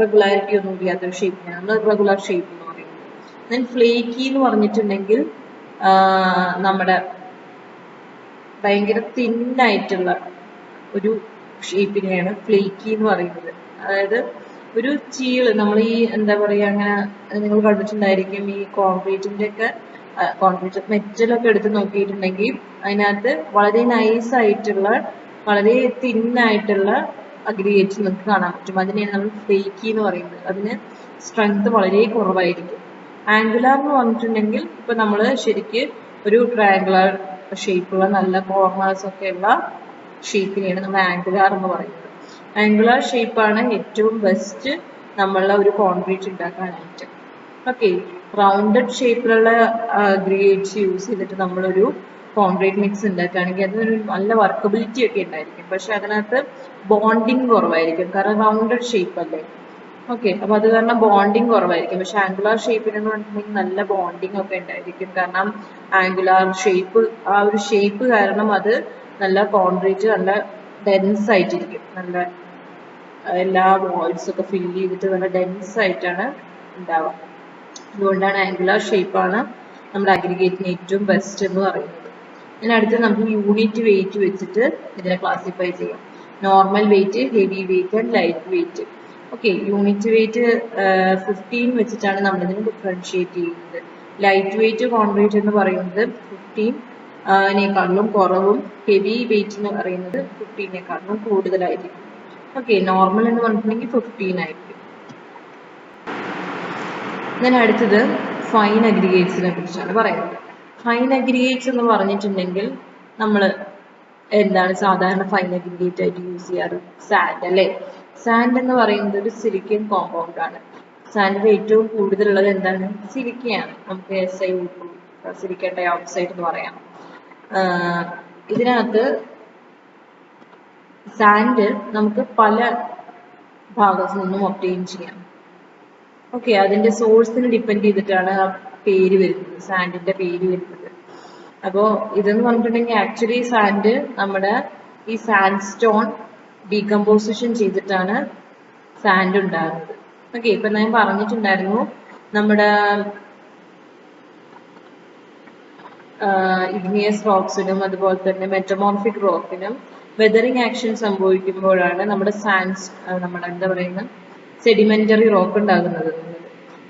Speaker 1: റെഗുലാരിറ്റി ഒന്നും ഇല്ലാത്തൊരു ഷേപ്പിനാണ് നമ്മൾ റെഗുലർ ഷേപ്പ് എന്ന് പറയുന്നത്. ദെൻ ഫ്ലേക്കി എന്ന് പറഞ്ഞിട്ടുണ്ടെങ്കിൽ നമ്മുടെ ഭയങ്കര തിന്നായിട്ടുള്ള ഒരു ഷേപ്പിനെയാണ് ഫ്ലേക്കി എന്ന് പറയുന്നത്. അതായത് ഒരു ചീള്, നമ്മൾ ഈ എന്താ പറയാ, അങ്ങനെ നിങ്ങൾ കണ്ടിട്ടുണ്ടായിരിക്കും ഈ കോൺക്രീറ്റിന്റെ ഒക്കെ, കോൺക്രീറ്റ് മെറ്റലൊക്കെ എടുത്ത് നോക്കിയിട്ടുണ്ടെങ്കിൽ അതിനകത്ത് വളരെ നൈസ് ആയിട്ടുള്ള വളരെ തിന്നായിട്ടുള്ള അഗ്രിഗേറ്റ്സ് നമുക്ക് കാണാൻ പറ്റും. അതിനെയാണ് നമ്മൾ ഫ്ലേക്കി എന്ന് പറയുന്നത്. അതിന് സ്ട്രെങ്ത് വളരെ കുറവായിരിക്കും. ആംഗുലാർ എന്ന് പറഞ്ഞിട്ടുണ്ടെങ്കിൽ ഇപ്പൊ നമ്മൾ ശരിക്ക് ഒരു ട്രയാങ്കുലർ ഷേപ്പുള്ള നല്ല കോർണേഴ്സ് ഒക്കെ ഉള്ള ഷേപ്പിനെയാണ് നമ്മൾ ആംഗുലാർ എന്ന് പറയുന്നത്. ആംഗുലാർ ഷേപ്പാണ് ഏറ്റവും ബെസ്റ്റ് നമ്മളുടെ ഒരു കോൺക്രീറ്റ് ഉണ്ടാക്കാനായിട്ട്. ഓക്കെ, റൗണ്ടഡ് ഷേപ്പിലുള്ള അഗ്രിഗേറ്റ്സ് യൂസ് ചെയ്തിട്ട് നമ്മളൊരു കോൺക്രീറ്റ് മിക്സ് ഉണ്ടാക്കുകയാണെങ്കിൽ അതിനൊരു നല്ല വർക്കബിലിറ്റി ഒക്കെ ഉണ്ടായിരിക്കും. പക്ഷെ അതിനകത്ത് ബോണ്ടിങ് കുറവായിരിക്കും, കാരണം റൗണ്ടഡ് ഷേപ്പ് അല്ലേ. ഓക്കെ, അപ്പൊ അത് കാരണം ബോണ്ടിങ് കുറവായിരിക്കും. പക്ഷെ ആംഗുലാർ ഷേപ്പിനെന്ന് പറഞ്ഞിട്ടുണ്ടെങ്കിൽ നല്ല ബോണ്ടിങ് ഒക്കെ ഉണ്ടായിരിക്കും. കാരണം ആംഗുലാർ ഷേപ്പ്, ആ ഒരു ഷേപ്പ് കാരണം അത് നല്ല കോൺക്രീറ്റ് നല്ല ഡെൻസ് ആയിട്ടിരിക്കും. നല്ല എല്ലാ വോൾസ് ഒക്കെ ഫില്ല് ചെയ്തിട്ട് നല്ല ഡെൻസ് ആയിട്ടാണ് ഉണ്ടാവുക. അതുകൊണ്ടാണ് ആംഗുലാർ ഷേപ്പാണ് നമ്മുടെ അഗ്രിഗേറ്റിന് ഏറ്റവും ബെസ്റ്റ് എന്ന് പറയുന്നത്. ഇതിനടുത്ത് നമുക്ക് യൂണിറ്റ് വെയിറ്റ് വെച്ചിട്ട് ഇതിനെ ക്ലാസിഫൈ ചെയ്യാം. Normal weight, heavy weight and light weight. Okay, unit weight 15 വെച്ചിട്ടാണ് നമ്മൾ ഇതിനെ ഡിഫറൻഷിയേറ്റ് ചെയ്യുന്നത്. ലൈറ്റ് വെയിറ്റ് കോൺക്രീറ്റ് എന്ന് പറയുന്നത് 15നേക്കാളും കുറവും, ഹെവി വെയിറ്റ് എന്ന് പറയുന്നത് 15നേക്കാളും കൂടുതലായിരിക്കും. ഓക്കെ, നോർമൽ എന്ന് പറഞ്ഞിട്ടുണ്ടെങ്കിൽ 15 ആയിരിക്കും. ഇതിന് അടുത്തത് ഫൈൻ അഗ്രിഗേറ്റ്സിനെ കുറിച്ചാണ് പറയുന്നത്. ഫൈൻ അഗ്രിഗേറ്റ്സ് എന്ന് പറഞ്ഞിട്ടുണ്ടെങ്കിൽ നമ്മൾ എന്താണ് സാധാരണ ഫൈൻ അഗ്രിഗേറ്റ് ആയിട്ട് യൂസ് ചെയ്യാറ്? സാൻഡ് അല്ലേ. സാൻഡ് എന്ന് പറയുന്നത് ഒരു സിലിക്കൺ കോമ്പൗണ്ട് ആണ്. സാൻഡിൽ ഏറ്റവും കൂടുതലുള്ളത് എന്താണ്? സിലിക്കയാണ്. നമുക്ക് SiO2, സിലിക്കൺ ഡൈ ഓക്സൈഡ് എന്ന് പറയാം. ഇതിനകത്ത് സാൻഡ് നമുക്ക് പല ഭാഗത്തു നിന്നും ഒബ്റ്റെയിൻ ചെയ്യാം. ഓക്കെ, അതിന്റെ സോഴ്സിനെ ഡിപ്പെൻഡ് ചെയ്തിട്ടാണ് ആ പേര് വരുന്നത്, സാൻഡിന്റെ പേര് വരുന്നത്. അപ്പോൾ ഇതെന്ന് പറഞ്ഞിട്ടുണ്ടെങ്കിൽ ആക്ച്വലി സാൻഡ് നമ്മുടെ ഈ സാൻഡ് സ്റ്റോൺ ഡീകമ്പോസിഷൻ ചെയ്തിട്ടാണ് സാൻഡ് ഉണ്ടാകുന്നത്. ഓക്കെ, ഇപ്പൊ ഞാൻ പറഞ്ഞിട്ടുണ്ടായിരുന്നു നമ്മുടെ ഇഗ്നിയസ് റോക്സിനും അതുപോലെ തന്നെ മെറ്റമോർഫിക് റോക്കിനും വെതറിംഗ് ആക്ഷൻ സംഭവിക്കുമ്പോഴാണ് നമ്മുടെ നമ്മുടെ എന്താ പറയുന്നത് സെഡിമെന്ററി റോക്ക് ഉണ്ടാകുന്നത്.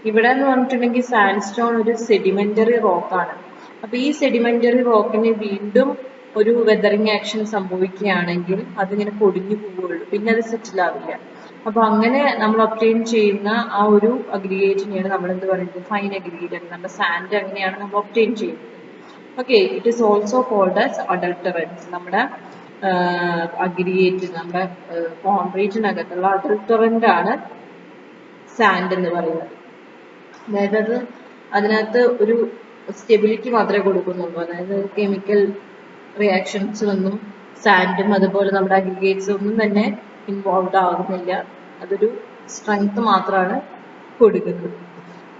Speaker 1: ഇവിടെ എന്ന് പറഞ്ഞിട്ടുണ്ടെങ്കിൽ സാൻഡ്സ്റ്റോൺ ഒരു സെഡിമെന്ററി റോക്കാണ്. അപ്പൊ ഈ സെഡിമെന്ററി റോക്കിന് വീണ്ടും ഒരു വെതറിംഗ് ആക്ഷൻ സംഭവിക്കുകയാണെങ്കിൽ അതിങ്ങനെ പൊടിഞ്ഞു പോവുകയുള്ളൂ, പിന്നെ അത് സെറ്റിൽ ആവില്ല. അപ്പൊ അങ്ങനെ നമ്മൾ ഒബ്റ്റെയിൻ ചെയ്യുന്ന ആ ഒരു അഗ്രിഗേറ്റിനെയാണ് നമ്മൾ എന്ത് പറയുന്നത് ഫൈൻ അഗ്രിഗേറ്റ്. നമ്മുടെ സാൻഡ് അങ്ങനെയാണ് നമ്മൾ ഒബ്റ്റെയിൻ ചെയ്യുന്നത്. Okay, it is also called as adulterants. നമ്മുടെ അഗ്രിഗേറ്റ് നമ്മുടെ കോൺക്രീറ്റിനകത്തുള്ള അഡൾട്ടറന്റ് ആണ് സാൻഡ് എന്ന് പറയുന്നത്. അതായത് അതിനകത്ത് ഒരു സ്റ്റെബിലിറ്റി മാത്രമേ കൊടുക്കുന്നുള്ളൂ. അതായത് കെമിക്കൽ റിയാക്ഷൻസ് ഒന്നും സാൻഡും അതുപോലെ നമ്മുടെ അഗ്രിഗേറ്റ്സ് ഒന്നും തന്നെ ഇൻവോൾവ് ആകുന്നില്ല. അതൊരു സ്ട്രെങ്ത് മാത്രമാണ് കൊടുക്കുന്നത്.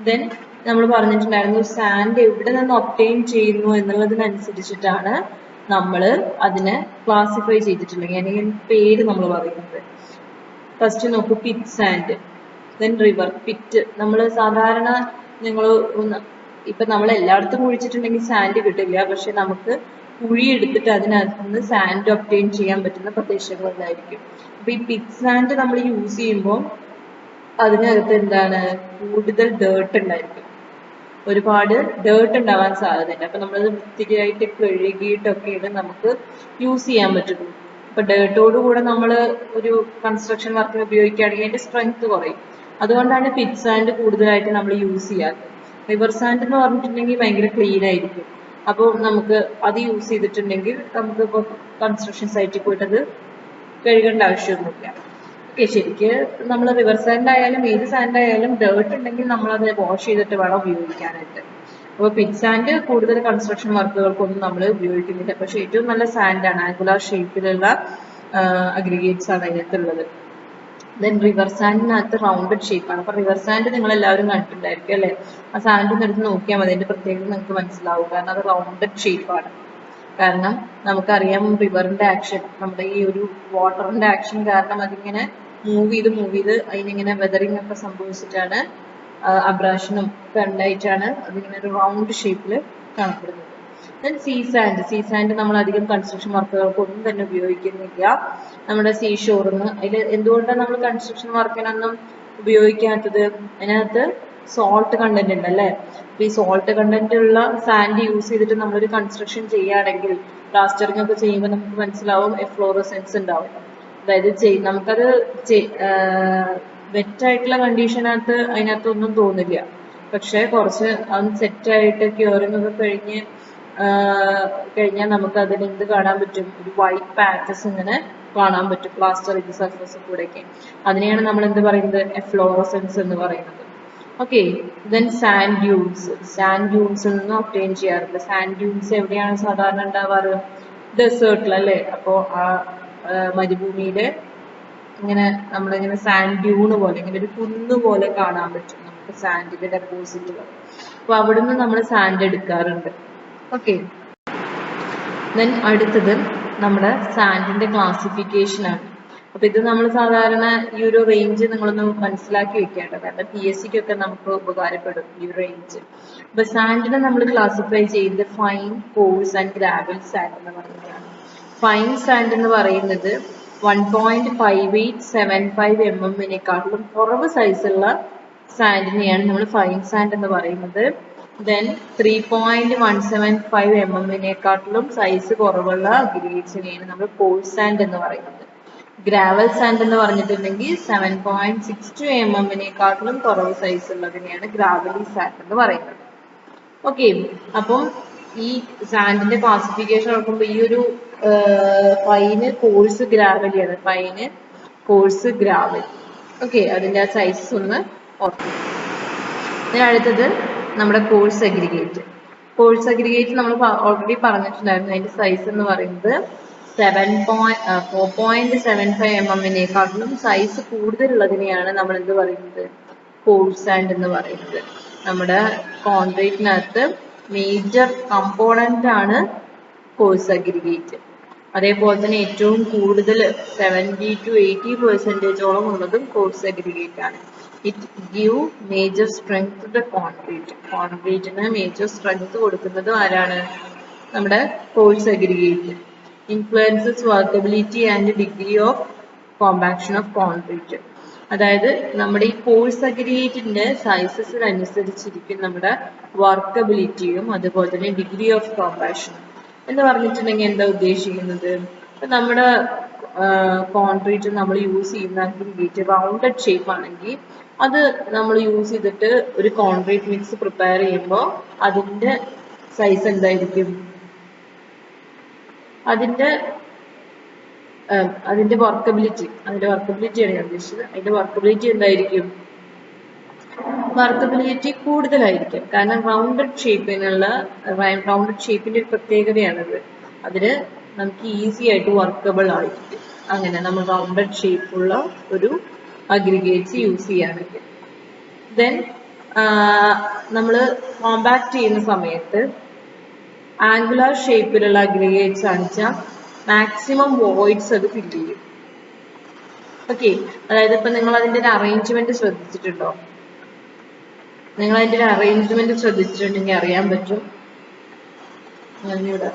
Speaker 1: ദെൻ നമ്മൾ പറഞ്ഞിട്ടുണ്ടായിരുന്നു സാൻഡ് എവിടെ നിന്ന് ഒബ്റ്റെയിൻ ചെയ്യുന്നു എന്നുള്ളതിനനുസരിച്ചിട്ടാണ് നമ്മൾ അതിനെ ക്ലാസിഫൈ ചെയ്തിട്ടുണ്ടെങ്കിൽ അല്ലെങ്കിൽ പേര് നമ്മൾ പറയുന്നത്. ഫസ്റ്റ് നോക്കൂ, pit sand, then river pit. നമ്മൾ സാധാരണ നിങ്ങൾ ഇപ്പൊ നമ്മൾ എല്ലായിടത്തും കുഴിച്ചിട്ടുണ്ടെങ്കിൽ സാൻഡ് കിട്ടില്ല, പക്ഷെ നമുക്ക് കുഴി എടുത്തിട്ട് അതിനകത്ത് നിന്ന് സാൻഡ് ഒബ്റ്റെയിൻ ചെയ്യാൻ പറ്റുന്ന പ്രദേശങ്ങളിലായിരിക്കും. അപ്പൊ ഈ പിറ്റ് സാൻഡ് നമ്മൾ യൂസ് ചെയ്യുമ്പോൾ അതിനകത്ത് എന്താണ് കൂടുതൽ ഡേർട്ട് ഉണ്ടായിരിക്കും, ഒരുപാട് ഡേർട്ട് ഉണ്ടാവാൻ സാധ്യതയുണ്ട്. അപ്പൊ നമ്മളത് വൃത്തിയായിട്ട് കഴുകിയിട്ടൊക്കെയാണ് നമുക്ക് യൂസ് ചെയ്യാൻ പറ്റുള്ളൂ. അപ്പൊ ഡേർട്ടോട് കൂടെ നമ്മൾ ഒരു കൺസ്ട്രക്ഷൻ വർക്കിന് ഉപയോഗിക്കുകയാണെങ്കിൽ അതിന്റെ സ്ട്രെങ്ത് കുറയും. അതുകൊണ്ടാണ് പിറ്റ് സാൻഡ് കൂടുതലായിട്ട് നമ്മൾ യൂസ് ചെയ്യാറ്. റിവർ സാൻഡ് എന്ന് പറഞ്ഞിട്ടുണ്ടെങ്കിൽ ഭയങ്കര ക്ലീൻ ആയിരിക്കും. അപ്പോൾ നമുക്ക് അത് യൂസ് ചെയ്തിട്ടുണ്ടെങ്കിൽ നമുക്ക് ഇപ്പോൾ കൺസ്ട്രക്ഷൻ സൈറ്റിൽ പോയിട്ട് അത് കഴുകേണ്ട ആവശ്യമൊന്നുമില്ല. ഓക്കെ, ശരിക്ക് നമ്മൾ റിവർ സാൻഡ് ആയാലും ഏത് സാൻഡ് ആയാലും ഡേർട്ട് ഉണ്ടെങ്കിൽ നമ്മളത് വാഷ് ചെയ്തിട്ട് വേണം ഉപയോഗിക്കാനായിട്ട്. അപ്പോൾ പിറ്റ് സാൻഡ് കൂടുതൽ കൺസ്ട്രക്ഷൻ വർക്കുകൾക്കൊന്നും നമ്മൾ ഉപയോഗിക്കുന്നില്ല. പക്ഷെ ഏറ്റവും നല്ല സാൻഡാണ്, ആംഗുലാർ ഷേപ്പിലുള്ള അഗ്രിഗേറ്റ്സ് ആണ് അതിനകത്തുള്ളത്. ദെൻ റിവർ സാൻഡിനകത്ത് റൗണ്ടഡ് ഷേപ്പാണ്. അപ്പൊ റിവർ സാൻഡ് നിങ്ങൾ എല്ലാവരും കണ്ടിട്ടുണ്ടായിരിക്കും അല്ലെ? ആ സാൻഡിന് എടുത്ത് നോക്കിയാൽ മതി, അതിന്റെ പ്രത്യേകത നിങ്ങൾക്ക് മനസ്സിലാവും. കാരണം അത് റൗണ്ടഡ് ഷേപ്പാണ്. കാരണം നമുക്കറിയാം റിവറിന്റെ ആക്ഷൻ, നമ്മുടെ ഈ ഒരു വാട്ടറിന്റെ ആക്ഷൻ കാരണം അതിങ്ങനെ മൂവ് ചെയ്ത് അതിനിങ്ങനെ വെതറിംഗ് ഒക്കെ സംഭവിച്ചിട്ടാണ് അബ്രാഷനും ഒക്കെ ഉണ്ടായിട്ടാണ് അതിങ്ങനെ ഒരു റൗണ്ട് ഷേപ്പിൽ കാണപ്പെടുന്നത്. ദെൻ സീ സാൻഡ് നമ്മൾ അധികം കൺസ്ട്രക്ഷൻ വർക്കുകൾക്ക് ഒന്നും തന്നെ ഉപയോഗിക്കുന്നില്ല. നമ്മുടെ സീ ഷോറിന്ന് അതിൽ എന്തുകൊണ്ടാണ് നമ്മൾ കൺസ്ട്രക്ഷൻ വർക്കിനൊന്നും ഉപയോഗിക്കാത്തത്? അതിനകത്ത് സോൾട്ട് കണ്ടന്റ് ഉണ്ട് അല്ലേ? അപ്പൊ ഈ സോൾട്ട് കണ്ടന്റ് ഉള്ള സാൻഡ് യൂസ് ചെയ്തിട്ട് നമ്മളൊരു കൺസ്ട്രക്ഷൻ ചെയ്യുകയാണെങ്കിൽ പ്ലാസ്റ്ററിംഗ് ഒക്കെ ചെയ്യുമ്പോൾ നമുക്ക് മനസ്സിലാവും എഫ്ലോറസെൻസ് ഉണ്ടാവും. അതായത് നമുക്കത് വെറ്റായിട്ടുള്ള കണ്ടീഷനകത്ത് അതിനകത്തൊന്നും തോന്നില്ല. പക്ഷെ കുറച്ച് അത് സെറ്റായിട്ട് ക്യൂറിംഗ് ഒക്കെ കഴിഞ്ഞാൽ നമുക്ക് അതിന് എന്ത് കാണാൻ പറ്റും? ഒരു വൈറ്റ് പാച്ചസ് ഇങ്ങനെ കാണാൻ പറ്റും പ്ലാസ്റ്ററിംഗ് സർഫസ് കൂടെയൊക്കെ. അതിനെയാണ് നമ്മൾ എന്ത് പറയുന്നത്? എഫ്ലോറസെൻസ് എന്ന് പറയുന്നത്. ഓക്കെ, ദെൻ സാൻഡ് ഡ്യൂൺസിൽ നിന്ന് ഒബ്റ്റെയിൻ ചെയ്യാറുണ്ട്. സാൻഡ് ഡ്യൂൺസ് എവിടെയാണ് സാധാരണ ഉണ്ടാവാറ്? ഡെസേർട്ടിൽ അല്ലേ? അപ്പോ ആ മരുഭൂമിയില് ഇങ്ങനെ നമ്മളിങ്ങനെ സാൻഡ് ഡ്യൂണ് പോലെ ഇങ്ങനെ ഒരു കുന്ന് പോലെ കാണാൻ പറ്റും നമുക്ക് സാൻഡിന്റെ ഡെപ്പോസിറ്റുകൾ. അപ്പൊ അവിടുന്ന് നമ്മൾ സാൻഡ് എടുക്കാറുണ്ട്. ഓക്കെ, ദെൻ അടുത്തത് നമ്മുടെ സാൻഡിന്റെ ക്ലാസിഫിക്കേഷൻ ആണ്. അപ്പൊ ഇത് നമ്മൾ സാധാരണ ഈ ഒരു റേഞ്ച് നിങ്ങളൊന്ന് മനസ്സിലാക്കി വെക്കേണ്ടത്, കാരണം PSCക്കൊക്കെ നമുക്ക് ഉപകാരപ്പെടും ഈ റേഞ്ച്. അപ്പൊ സാൻഡിനെ നമ്മൾ ക്ലാസിഫൈ ചെയ്യുന്നത് fine, course and gravel sand എന്ന് പറയുന്നതാണ്. ഫൈൻ സാൻഡ് എന്ന് പറയുന്നത് 1.5875 mm കുറവ് സൈസുള്ള സാൻഡിനെയാണ് നമ്മൾ ഫൈൻ സാൻഡ് എന്ന് പറയുന്നത്. ദെൻ 3.175 mm സൈസ് കുറവുള്ള അഗ്രിഗേറ്റ്സിനെയാണ് നമ്മൾ കോഴ്സ് സാൻഡ് എന്ന് പറയുന്നത്. ഗ്രാവൽ സാൻഡ് എന്ന് പറഞ്ഞിട്ടുണ്ടെങ്കിൽ 7.62 mm കുറവ് സൈസ് ഉള്ളതിനെയാണ് ഗ്രാവലി സാൻഡ് എന്ന് പറയുന്നത്. ഓക്കെ, അപ്പം ഈ സാൻഡിന്റെ ക്ലാസിഫിക്കേഷൻ നോക്കുമ്പോൾ ഈ ഒരു ഫൈന്, കോഴ്സ്, ഗ്രാവലിയാണ്. Fine, coarse, gravel. ഓക്കെ, അതിന്റെ ആ സൈസ് ഒന്ന് ഓർക്കും. അടുത്തത് നമ്മുടെ കോഴ്സ് അഗ്രിഗേറ്റ്. കോഴ്സ് അഗ്രിഗേറ്റ് നമ്മൾ ഓൾറെഡി പറഞ്ഞിട്ടുണ്ടായിരുന്നു. അതിന്റെ സൈസ് എന്ന് പറയുന്നത് 4.75 mm സൈസ് കൂടുതലുള്ളതിനെയാണ് നമ്മൾ എന്ത് പറയുന്നത്? കോഴ്സ് സാൻഡ് എന്ന് പറയുന്നത്. നമ്മുടെ കോൺക്രീറ്റിനകത്ത് മേജർ കമ്പോണന്റ് ആണ് കോഴ്സ് അഗ്രിഗേറ്റ്. അതേപോലെ തന്നെ ഏറ്റവും കൂടുതൽ 70 to 80% ഉള്ളതും കോഴ്സ് അഗ്രിഗേറ്റ് ആണ്. It give major strength to the concrete. കോൺക്രീറ്റിന് മേജർ സ്ട്രെങ്ത് കൊടുക്കുന്നത് ആരാണ്? നമ്മുടെ coarse aggregate. Influences workability and degree of compaction of concrete. അതായത് നമ്മുടെ ഈ കോഴ്സ് അഗ്രിഗേറ്റിന്റെ സൈസസിനനുസരിച്ചിരിക്കും നമ്മുടെ വർക്കബിലിറ്റിയും അതുപോലെ തന്നെ ഡിഗ്രി ഓഫ് കോമ്പാക്ഷനും. എന്ന് പറഞ്ഞിട്ടുണ്ടെങ്കിൽ എന്താ ഉദ്ദേശിക്കുന്നത്? ഇപ്പൊ നമ്മുടെ കോൺക്രീറ്റ് നമ്മൾ യൂസ് ചെയ്യുന്ന അഗ്രിഗേറ്റ് റൗണ്ടഡ് ഷേപ്പ് ആണെങ്കിൽ അത് നമ്മൾ യൂസ് ചെയ്തിട്ട് ഒരു കോൺക്രീറ്റ് മിക്സ് പ്രിപ്പയർ ചെയ്യുമ്പോൾ അതിന്റെ സൈസ് എന്തായിരിക്കും? അതിന്റെ വർക്കബിലിറ്റിയാണ് ഞാൻ ഉദ്ദേശിച്ചത്. അതിന്റെ വർക്കബിലിറ്റി എന്തായിരിക്കും? വർക്കബിലിറ്റി കൂടുതലായിരിക്കും. കാരണം റൗണ്ടഡ് ഷേപ്പിന്റെ ഒരു പ്രത്യേകതയാണത്. അതിന് നമുക്ക് ഈസി ആയിട്ട് വർക്കബിൾ ആയിരിക്കും. അങ്ങനെ നമ്മൾ റൗണ്ടഡ് ഷേപ്പുള്ള ഒരു അഗ്രിഗേറ്റ്സ് യൂസ് ചെയ്യുകയാണെങ്കിൽ. ദെൻ നമ്മൾ കോമ്പാക്ട് ചെയ്യുന്ന സമയത്ത് ആംഗുലാർ ഷേപ്പിലുള്ള അഗ്രിഗേറ്റ്സ് ആണെച്ചാൽ മാക്സിമം വോയിഡ്സ് അത് ഫില്ല് ചെയ്യും. ഓക്കെ, അതായത് ഇപ്പൊ നിങ്ങൾ അതിന്റെ ഒരു അറേഞ്ച്മെന്റ് ശ്രദ്ധിച്ചിട്ടുണ്ടോ? നിങ്ങൾ അതിന്റെ ഒരു അറേഞ്ച്മെന്റ് ശ്രദ്ധിച്ചിട്ടുണ്ടെങ്കിൽ അറിയാൻ പറ്റും. ഞാനിവിടെ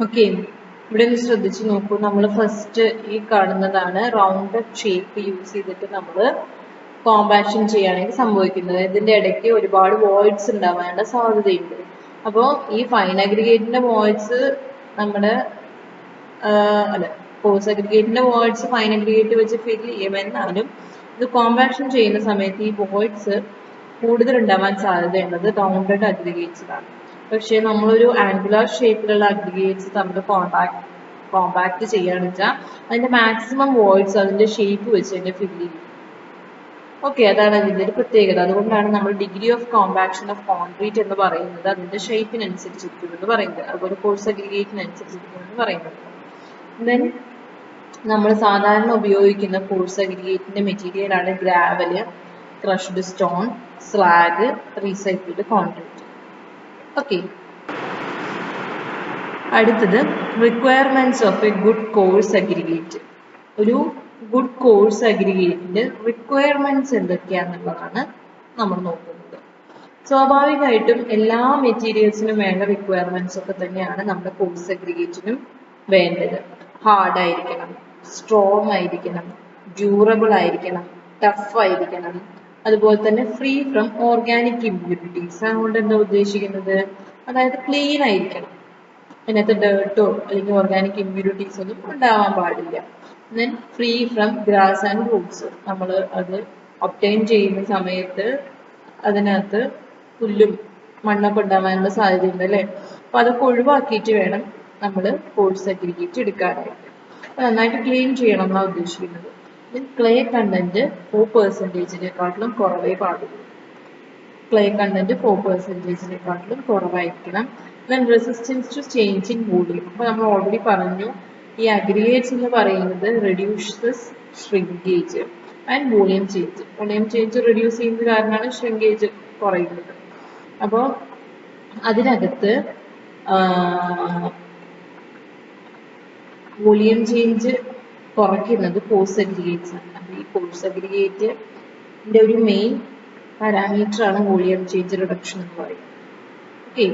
Speaker 1: ഓക്കെ, ഇവിടെ ഒന്ന് ശ്രദ്ധിച്ചു നോക്കൂ. നമ്മൾ ഫസ്റ്റ് ഈ കാണുന്നതാണ് റൗണ്ടഡ് ഷേപ്പ് യൂസ് ചെയ്തിട്ട് നമ്മൾ കോമ്പാക്ഷൻ ചെയ്യുകയാണെങ്കിൽ സംഭവിക്കുന്നത്. ഇതിന്റെ ഇടയ്ക്ക് ഒരുപാട് വോയിഡ്സ് ഉണ്ടാവാനുള്ള സാധ്യതയുണ്ട്. അപ്പോൾ ഈ ഫൈൻ അഗ്രിഗേറ്റിന്റെ വോയിഡ്സ് നമ്മുടെ കോഴ്സ് അഗ്രിഗേറ്റിന്റെ വോയിഡ്സ് ഫൈൻ അഗ്രിഗേറ്റ് വെച്ച് ഫിൽ ചെയ്യും. എന്നാലും ഇത് കോമ്പാക്ഷൻ ചെയ്യുന്ന സമയത്ത് ഈ വോയിഡ്സ് കൂടുതൽ ഉണ്ടാവാൻ സാധ്യതയുള്ളത് റൗണ്ടഡ് അഗ്രിഗേറ്റ്സിലാണ്. പക്ഷെ നമ്മളൊരു ആംഗുലാർ ഷേപ്പിലുള്ള അഗ്രിഗേറ്റ്സ് തമ്മിൽ കോമ്പാക്ട് ചെയ്യുകയാണെന്ന് വെച്ചാൽ അതിന്റെ മാക്സിമം വോയിഡ്സ് അതിന്റെ ഷേപ്പ് വെച്ച് തന്നെ ഫില്ല് ചെയ്യും. ഓക്കെ, അതാണ് അതിന്റെ ഒരു പ്രത്യേകത. അതുകൊണ്ടാണ് നമ്മൾ degree of compaction of concrete എന്ന് പറയുന്നത് അതിന്റെ ഷേപ്പിനനുസരിച്ചിരിക്കും എന്ന് പറയുന്നത്. അതുപോലെ കോഴ്സ് അഗ്രിഗേറ്റിനനുസരിച്ചിരിക്കും എന്ന് പറയുന്നത്. ദെൻ നമ്മൾ സാധാരണ ഉപയോഗിക്കുന്ന കോഴ്സ് അഗ്രിഗേറ്റിന്റെ മെറ്റീരിയൽ ആണ് gravel, crushed stone, slag, recycled concrete. Okay, അടുത്തത് requirements of a good coarse aggregate. ഒരു ഗുഡ് കോഴ്സ് അഗ്രിഗേറ്റിന്റെ റിക്വയർമെന്റ്സ് എന്തൊക്കെയാണെന്നുള്ളതാണ് നമ്മൾ നോക്കുന്നത്. സ്വാഭാവികമായിട്ടും എല്ലാ മെറ്റീരിയൽസിനും വേണ്ട റിക്വയർമെന്റ്സ് ഒക്കെ തന്നെയാണ് നമ്മുടെ കോഴ്സ് അഗ്രിഗേറ്റിനും വേണ്ടത്. ഹാർഡ് ആയിരിക്കണം, സ്ട്രോങ് ആയിരിക്കണം, ഡ്യൂറബിൾ ആയിരിക്കണം, ടഫ് ആയിരിക്കണം, അതുപോലെ തന്നെ ഫ്രീ ഫ്രം ഓർഗാനിക് ഇമ്പ്യൂരിറ്റീസ്. അതുകൊണ്ട് എന്താ ഉദ്ദേശിക്കുന്നത്? അതായത് ക്ലീൻ ആയിരിക്കണം, അതിനകത്ത് ഡേർട്ടോ അല്ലെങ്കിൽ ഓർഗാനിക് ഇമ്പ്യൂരിറ്റീസ് ഒന്നും ഉണ്ടാവാൻ പാടില്ല. Then free from grass and Roots. നമ്മൾ അത് ഒബ്റ്റൈൻ ചെയ്യുന്ന സമയത്ത് അതിനകത്ത് പുല്ലും മണ്ണൊക്കെ ഉണ്ടാവാനുള്ള സാധ്യതയുണ്ട് അല്ലേ? അപ്പൊ അതൊക്കെ ഒഴിവാക്കിയിട്ട് വേണം നമ്മൾ കോഴ്സ് അഗ്രിഗേറ്റ് എടുക്കാനായിട്ട്. അപ്പൊ നന്നായിട്ട് ക്ലീൻ ചെയ്യണം എന്നാണ് ഉദ്ദേശിക്കുന്നത്. ക്ലേ കണ്ടന്റ് 4%-നെക്കാട്ടിലും കുറവേ പാടുള്ളൂ. ക്ലേ കണ്ടന്റ് 4%-നെക്കാട്ടിലും കുറവായിരിക്കണം. Then resistance to change in volume. അപ്പോൾ നമ്മൾ ഓൾറെഡി പറഞ്ഞു ഈ അഗ്രിഗേറ്റ്സ് എന്ന് പറയുന്നത് reduces shrinkage and volume change. Volume change reduce ചെയ്യുന്നത് കാരണമാണ് ഷ്രിങ്കേജ് കുറയുന്നത്. അപ്പോൾ അതിനകത്ത് വോളിയം ചേഞ്ച് കുറയ്ക്കുന്നത് കോഴ്സ് അഗ്രിഗേറ്റ്സ് ആണ്. അപ്പോൾ ഈ കോഴ്സ് അഗ്രിഗേറ്റിന്റെ ഒരു മെയിൻ പാരാമീറ്റർ ആണ് വോളിയം ചേഞ്ച് റിഡക്ഷൻ എന്ന് പറയുന്നത്. ഓക്കെ,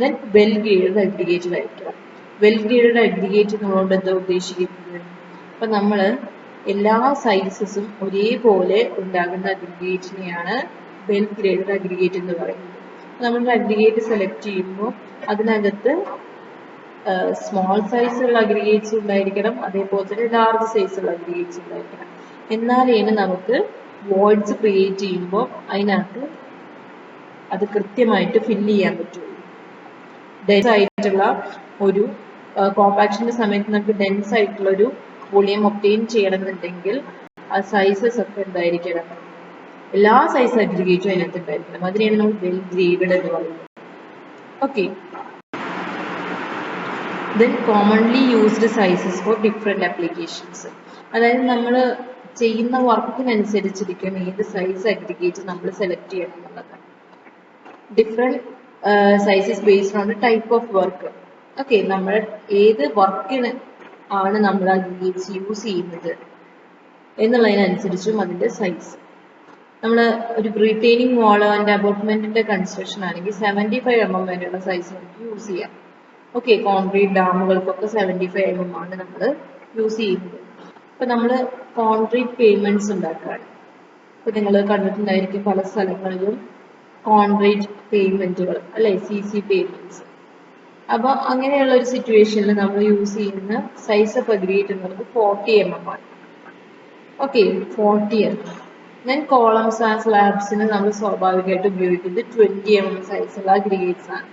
Speaker 1: ദെൻ വെൽ ഗ്രേഡഡ് അഗ്രിഗേറ്റിലായിരിക്കണം. വെൽ ഗ്രേഡഡ് അഗ്രിഗേറ്റ് നമ്മളോട് എന്താ ഉദ്ദേശിക്കുന്നത്? അപ്പൊ നമ്മൾ എല്ലാ സൈസസും ഒരേപോലെ ഉണ്ടാകുന്ന അഗ്രിഗേറ്റിനെയാണ് വെൽ ഗ്രേഡഡ് അഗ്രിഗേറ്റ് എന്ന് പറയുന്നത്. നമ്മൾ അഗ്രിഗേറ്റ് സെലക്ട് ചെയ്യുമ്പോൾ അതിനകത്ത് സ്മോൾ സൈസുള്ള അഗ്രിഗേറ്റ്സ് ഉണ്ടായിരിക്കണം, അതേപോലെ തന്നെ ലാർജ് സൈസുള്ള അഗ്രിഗേറ്റ്സ് ഉണ്ടായിരിക്കണം. എന്നാലാണ് നമുക്ക് വോയിഡ്സ് ക്രിയേറ്റ് ചെയ്യുമ്പോൾ അതിനകത്ത് അത് കൃത്യമായിട്ട് ഫില്ല് ചെയ്യാൻ പറ്റുള്ളൂ. ഡെൻസ് ആയിട്ടുള്ള ഒരു കോമ്പാക്ഷന്റെ സമയത്ത് നമുക്ക് ഡെൻസ് ആയിട്ടുള്ള ഒരു വോളിയം ഒബ്റ്റെയിൻ ചെയ്യണമെന്നുണ്ടെങ്കിൽ ആ സൈസസ് ഒക്കെ എന്തായിരിക്കണം? എല്ലാ സൈസ് അഗ്രിഗേറ്റും അതിനകത്ത് ഉണ്ടായിരിക്കണം. അതിനെയാണ് നമ്മൾ വെൽ ഗ്രേഡഡ് എന്ന് പറയുന്നത്. Okay, then commonly used sizes for different applications. അതായത് നമ്മൾ ചെയ്യുന്ന വർക്കിനനുസരിച്ചിരിക്കും ഏത് സൈസ് അഗ്രിഗേറ്റ് നമ്മൾ സെലക്ട് ചെയ്യണം എന്നുള്ളത്. Different sizes based on type of work. Okay, നമ്മൾ ഏത് വർക്കിന് ആണ് നമ്മൾ അഗ്രിഗേറ്റ്സ് യൂസ് ചെയ്യുന്നത് എന്നുള്ളതിനനുസരിച്ചും അതിന്റെ സൈസ്. നമ്മൾ ഒരു റീറ്റെയിനിങ് വാൾ ആൻഡ് അബോട്ട്മെന്റിന്റെ കൺസ്ട്രക്ഷൻ ആണെങ്കിൽ 75 mm വരെയുള്ള സൈസ് നമുക്ക് യൂസ് ചെയ്യാം. ഓക്കെ, കോൺക്രീറ്റ് ഡാമുകൾക്കൊക്കെ 75 mm ആണ് നമ്മൾ യൂസ് ചെയ്യുന്നത്. ഇപ്പൊ നമ്മൾ കോൺക്രീറ്റ് പേയ്മെന്റ്സ് ഉണ്ടാക്കുകയാണ്. ഇപ്പൊ നിങ്ങൾ കണ്ടിട്ടുണ്ടായിരിക്കും പല സ്ഥലങ്ങളിലും കോൺക്രീറ്റ് പേയ്മെന്റുകൾ അല്ലെ, CC പേയ്മെന്റ്സ്. അപ്പൊ അങ്ങനെയുള്ള ഒരു സിറ്റുവേഷനിൽ നമ്മൾ യൂസ് ചെയ്യുന്ന സൈസ് ഓഫ് അഗ്രിഗേറ്റ് എന്നുള്ളത് 40 mm ആണ്. Okay, 40 mm. Then columns and സ്ലാബ്സിന് നമ്മൾ സ്വാഭാവികമായിട്ട് ഉപയോഗിക്കുന്നത് 20 mm സൈസുള്ള അഗ്രിഗേറ്റ്സ് ആണ്.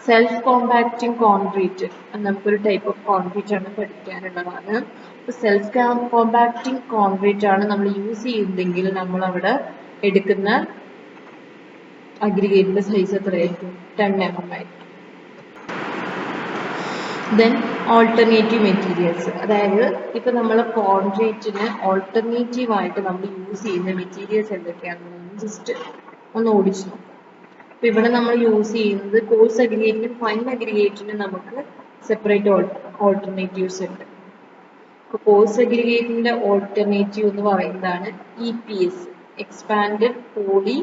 Speaker 1: സെൽഫ് കോമ്പാക്റ്റിംഗ് കോൺക്രീറ്റ് നമുക്കൊരു ടൈപ്പ് ഓഫ് കോൺക്രീറ്റ് ആണ് പഠിക്കാനുള്ളതാണ്. സെൽഫ് കോമ്പാക്റ്റിംഗ് കോൺക്രീറ്റ് ആണ് നമ്മൾ യൂസ് ചെയ്യുന്നതെങ്കിൽ നമ്മൾ അവിടെ എടുക്കുന്ന അഗ്രിഗേറ്റിന്റെ സൈസ് എത്രയായിരിക്കും? 10 mm ആയിരിക്കും. ദെൻ ഓൾട്ടർനേറ്റീവ് മെറ്റീരിയൽസ്, അതായത് ഇപ്പൊ നമ്മൾ കോൺക്രീറ്റിന് ഓൾട്ടർനേറ്റീവ് ആയിട്ട് നമ്മൾ യൂസ് ചെയ്യുന്ന മെറ്റീരിയൽസ് എന്തൊക്കെയാണെന്ന് ജസ്റ്റ് ഒന്ന് ഓടിച്ചു നോക്കാം. അപ്പൊ ഇവിടെ നമ്മൾ യൂസ് ചെയ്യുന്നത് കോഴ്സ് അഗ്രിഗേറ്റിനും ഫൈൻ അഗ്രിഗേറ്റിനും നമുക്ക് സെപ്പറേറ്റ് ഓൾട്ടർനേറ്റീവ്സ് ഉണ്ട്. അപ്പൊ കോഴ്സ് അഗ്രിഗേറ്റിന്റെ ഓൾട്ടർനേറ്റീവ് എന്ന് പറയുന്നതാണ് EPS, എക്സ്പാൻഡഡ് പോളി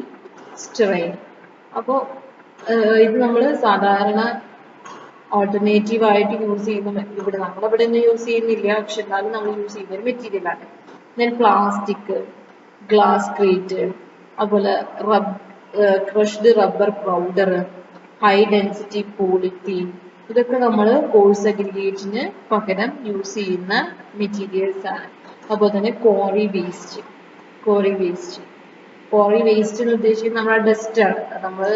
Speaker 1: സ്റ്റൈറൈൻ. അപ്പോൾ ഇത് നമ്മൾ സാധാരണ ഓൾട്ടർനേറ്റീവ് ആയിട്ട് യൂസ് ചെയ്യുന്ന, ഇവിടെ നമ്മളവിടെ ഒന്നും യൂസ് ചെയ്യുന്നില്ല, പക്ഷെ എന്നാലും നമ്മൾ യൂസ് ചെയ്യുന്ന ഒരു മെറ്റീരിയൽ ആണ്. ദെൻ പ്ലാസ്റ്റിക്, ഗ്ലാസ് ക്രേറ്റ്, അതുപോലെ crushed rubber powder, high density polythene, ഇതൊക്കെ നമ്മൾ കോഴ്സ് അഗ്രിഗേറ്റിന് പകരം യൂസ് ചെയ്യുന്ന മെറ്റീരിയൽസ് ആണ്. അതുപോലെ തന്നെ ക്വാറി വേസ്റ്റ് എന്ന് ഉദ്ദേശിക്കുന്നത് നമ്മുടെ ഡസ്റ്റ് ആണ്. നമ്മൾ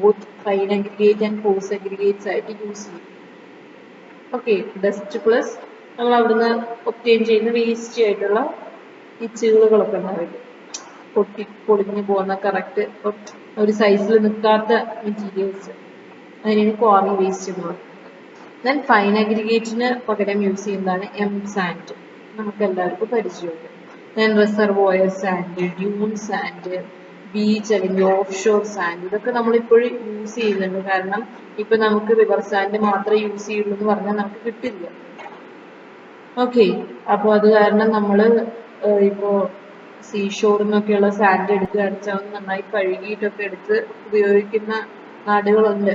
Speaker 1: both fine aggregate and course aggregates ആയിട്ട് യൂസ് ചെയ്യും. ഓക്കെ, ഡസ്റ്റ് പ്ലസ് നമ്മൾ അവിടുന്ന് ഒബ്റ്റെയിൻ ചെയ്യുന്ന വേസ്റ്റ് ആയിട്ടുള്ള ഈ ചീളുകളൊക്കെ ഉണ്ടാവില്ല, പൊളിഞ്ഞു പോകുന്ന കറക്റ്റ് ഒരു സൈസിൽ നിൽക്കാത്ത മെറ്റീരിയൽസ്, അതിനാണ് ക്വാറി വേസ്റ്റ് എന്ന് പറയുന്നത്. ദെൻ ഫൈൻ അഗ്രിഗേറ്റിന് പകരം യൂസ് ചെയ്യുന്നതാണ് സാൻഡ്, നമുക്ക് എല്ലാവർക്കും പരിചയമുണ്ട്. Then reservoir sand, Dune sand, beach അല്ലെങ്കിൽ ഓഫ് ഷോർ സാൻഡ്, ഇതൊക്കെ നമ്മളിപ്പോഴും യൂസ് ചെയ്യുന്നുണ്ട്. കാരണം ഇപ്പൊ നമുക്ക് റിവർ സാൻഡ് മാത്രമേ യൂസ് ചെയ്യുള്ളൂ എന്ന് പറഞ്ഞാൽ നമുക്ക് കിട്ടില്ല. ഓക്കെ, അപ്പൊ അത് കാരണം നമ്മള് ഇപ്പോ സീഷോറിൽ നിന്നൊക്കെയുള്ള സാൻഡ് എടുത്ത് അടിച്ചാൽ നന്നായി കഴുകിയിട്ടൊക്കെ എടുത്ത് ഉപയോഗിക്കുന്ന നാടുകളുണ്ട്.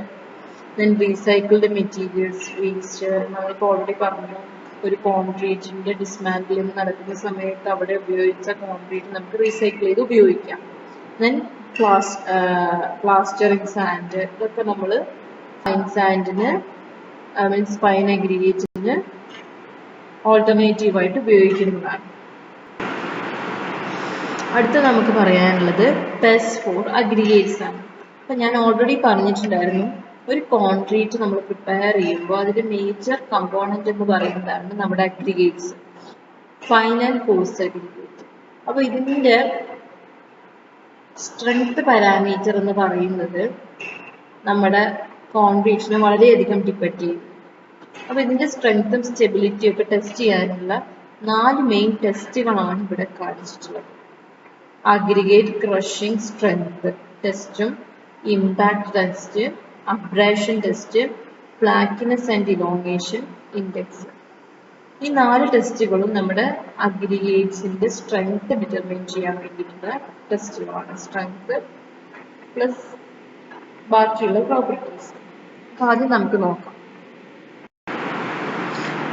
Speaker 1: ദെൻ റീസൈക്കിൾഡ് മെറ്റീരിയൽസ് വേസ്റ്റ്, നമ്മളിപ്പോൾ ഓൾറെഡി പറഞ്ഞു, ഒരു കോൺക്രീറ്റിന്റെ ഡിസ്മാൻഡ്ലിംഗ് നടക്കുന്ന സമയത്ത് അവിടെ ഉപയോഗിച്ച കോൺക്രീറ്റ് നമുക്ക് റീസൈക്കിൾ ചെയ്ത് ഉപയോഗിക്കാം. ദെൻ പ്ലാസ്റ്ററിംഗ് സാൻഡ്, ഇതൊക്കെ നമ്മൾ ഫൈൻ സാൻഡിന് മീൻസ് ഫൈൻ അഗ്രിഗേറ്റിന് ഓൾട്ടർനേറ്റീവ് ആയിട്ട് ഉപയോഗിക്കുന്നതാണ്. അടുത്ത നമുക്ക് പറയാനുള്ളത് ടെസ്റ്റ് ഫോർ അഗ്രിഗേറ്റ്സ് ആണ്. അപ്പൊ ഞാൻ ഓൾറെഡി പറഞ്ഞിട്ടുണ്ടായിരുന്നു, ഒരു കോൺക്രീറ്റ് നമ്മൾ പ്രിപ്പയർ ചെയ്യുമ്പോൾ അതിന്റെ മേജർ കമ്പോണന്റ് എന്ന് പറയുന്നതാണ് നമ്മുടെ aggregates, fine and coarse aggregate. അപ്പൊ ഇതിന്റെ സ്ട്രെങ്ത് പാരാമീറ്റർ എന്ന് പറയുന്നത് നമ്മുടെ കോൺക്രീറ്റിനെ വളരെയധികം ഡിപ്പെൻഡ് ചെയ്യും. അപ്പൊ ഇതിന്റെ സ്ട്രെങ്ത്തും സ്റ്റെബിലിറ്റിയും ഒക്കെ ടെസ്റ്റ് ചെയ്യാനുള്ള 4 മെയിൻ ടെസ്റ്റുകളാണ് ഇവിടെ കാണിച്ചിട്ടുള്ളത്. അഗ്രിഗേറ്റ് ക്രഷിംഗ് സ്ട്രെങ്ത് ടെസ്റ്റും, impact test, abrasion test, flakiness and elongation index. ഈ 4 ടെസ്റ്റുകളും നമ്മുടെ അഗ്രിഗേറ്റ്സിന്റെ സ്ട്രെങ്ത് ഡിറ്റർമൈൻ ചെയ്യാൻ വേണ്ടിയിട്ടുള്ള ടെസ്റ്റുകളാണ്. സ്ട്രെങ്ത് പ്ലസ് ബാക്കിയുള്ള പ്രോപ്പർട്ടീസ്. അപ്പൊ ആദ്യം നമുക്ക് നോക്കാം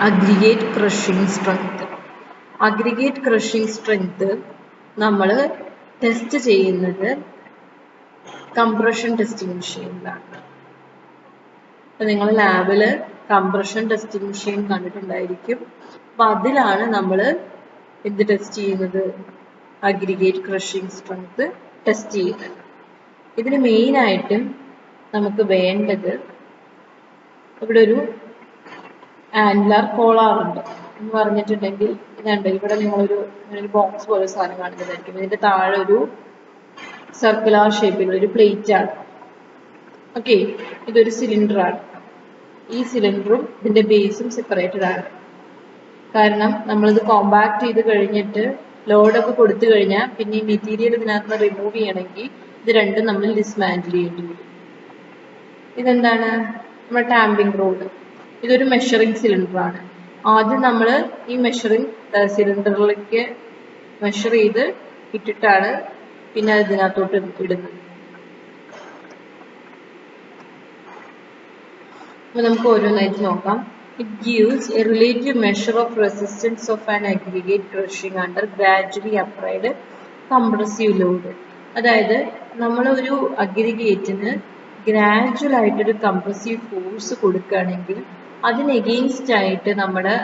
Speaker 1: aggregate crushing strength. Aggregate crushing strength നമ്മൾ ടെസ്റ്റ് ചെയ്യുന്നത് കംപ്രഷൻ ടെസ്റ്റിംഗ് മെഷീനിലാണ്. അപ്പൊ നിങ്ങൾ ലാബില് കംപ്രഷൻ ടെസ്റ്റിംഗ് മെഷീൻ കണ്ടിട്ടുണ്ടായിരിക്കും. അപ്പൊ അതിലാണ് നമ്മൾ എന്ത് ടെസ്റ്റ് ചെയ്യുന്നത്? അഗ്രിഗേറ്റ് ക്രഷിംഗ് സ്ട്രെങ്ത് ടെസ്റ്റ് ചെയ്യുന്നത്. ഇതിന് മെയിൻ ആയിട്ടും നമുക്ക് വേണ്ടത് ഇവിടെ ഒരു ആൻഡുലാർ കോളാർ ഉണ്ട് എന്ന് പറഞ്ഞിട്ടുണ്ടെങ്കിൽ ഇതുണ്ട്. ഇവിടെ നിങ്ങളൊരു ബോക്സ് പോലെ സാധനം കാണുന്നതായിരിക്കും. ഇതിന്റെ താഴെ ഒരു സർക്കുലർ ഷേപ്പിലുള്ള ഒരു പ്ലേറ്റ് ആണ്. ഓക്കെ, ഇതൊരു സിലിണ്ടർ ആണ്. ഈ സിലിണ്ടറും ഇതിന്റെ ബേസും സെപ്പറേറ്റഡ് ആണ്. കാരണം നമ്മളിത് കോമ്പാക്ട് ചെയ്ത് കഴിഞ്ഞിട്ട് ലോഡൊക്കെ കൊടുത്തു കഴിഞ്ഞാൽ പിന്നെ ഈ മെറ്റീരിയൽ ഇതിനകത്ത് റിമൂവ് ചെയ്യണമെങ്കിൽ ഇത് രണ്ടും നമ്മൾ ഡിസ്മാൻഡിൽ ചെയ്യേണ്ടി വരും. ഇതെന്താണ്? നമ്മുടെ ടാമ്പിംഗ് റോഡ്. ഇതൊരു മെഷറിംഗ് സിലിണ്ടർ ആണ്. ആദ്യം നമ്മൾ ഈ മെഷറിംഗ് സിലിണ്ടറിലേക്ക് മെഷർ ചെയ്ത് ഇട്ടിട്ടാണ് പിന്നെ അത് ഇതിനകത്തോട്ട് ഇടുന്നത്. അപ്പൊ നമുക്ക് ഓരോന്നായിട്ട് നോക്കാം. It gives A relative measure of resistance of an aggregate crushing under gradually applied compressive load. അതായത് നമ്മൾ ഒരു അഗ്രിഗേറ്റിന് ഗ്രാജുവൽ ആയിട്ടൊരു കംപ്രസീവ് ഫോഴ്സ് കൊടുക്കുകയാണെങ്കിൽ അതിന് എഗെയിൻസ്റ്റ് ആയിട്ട് നമ്മുടെ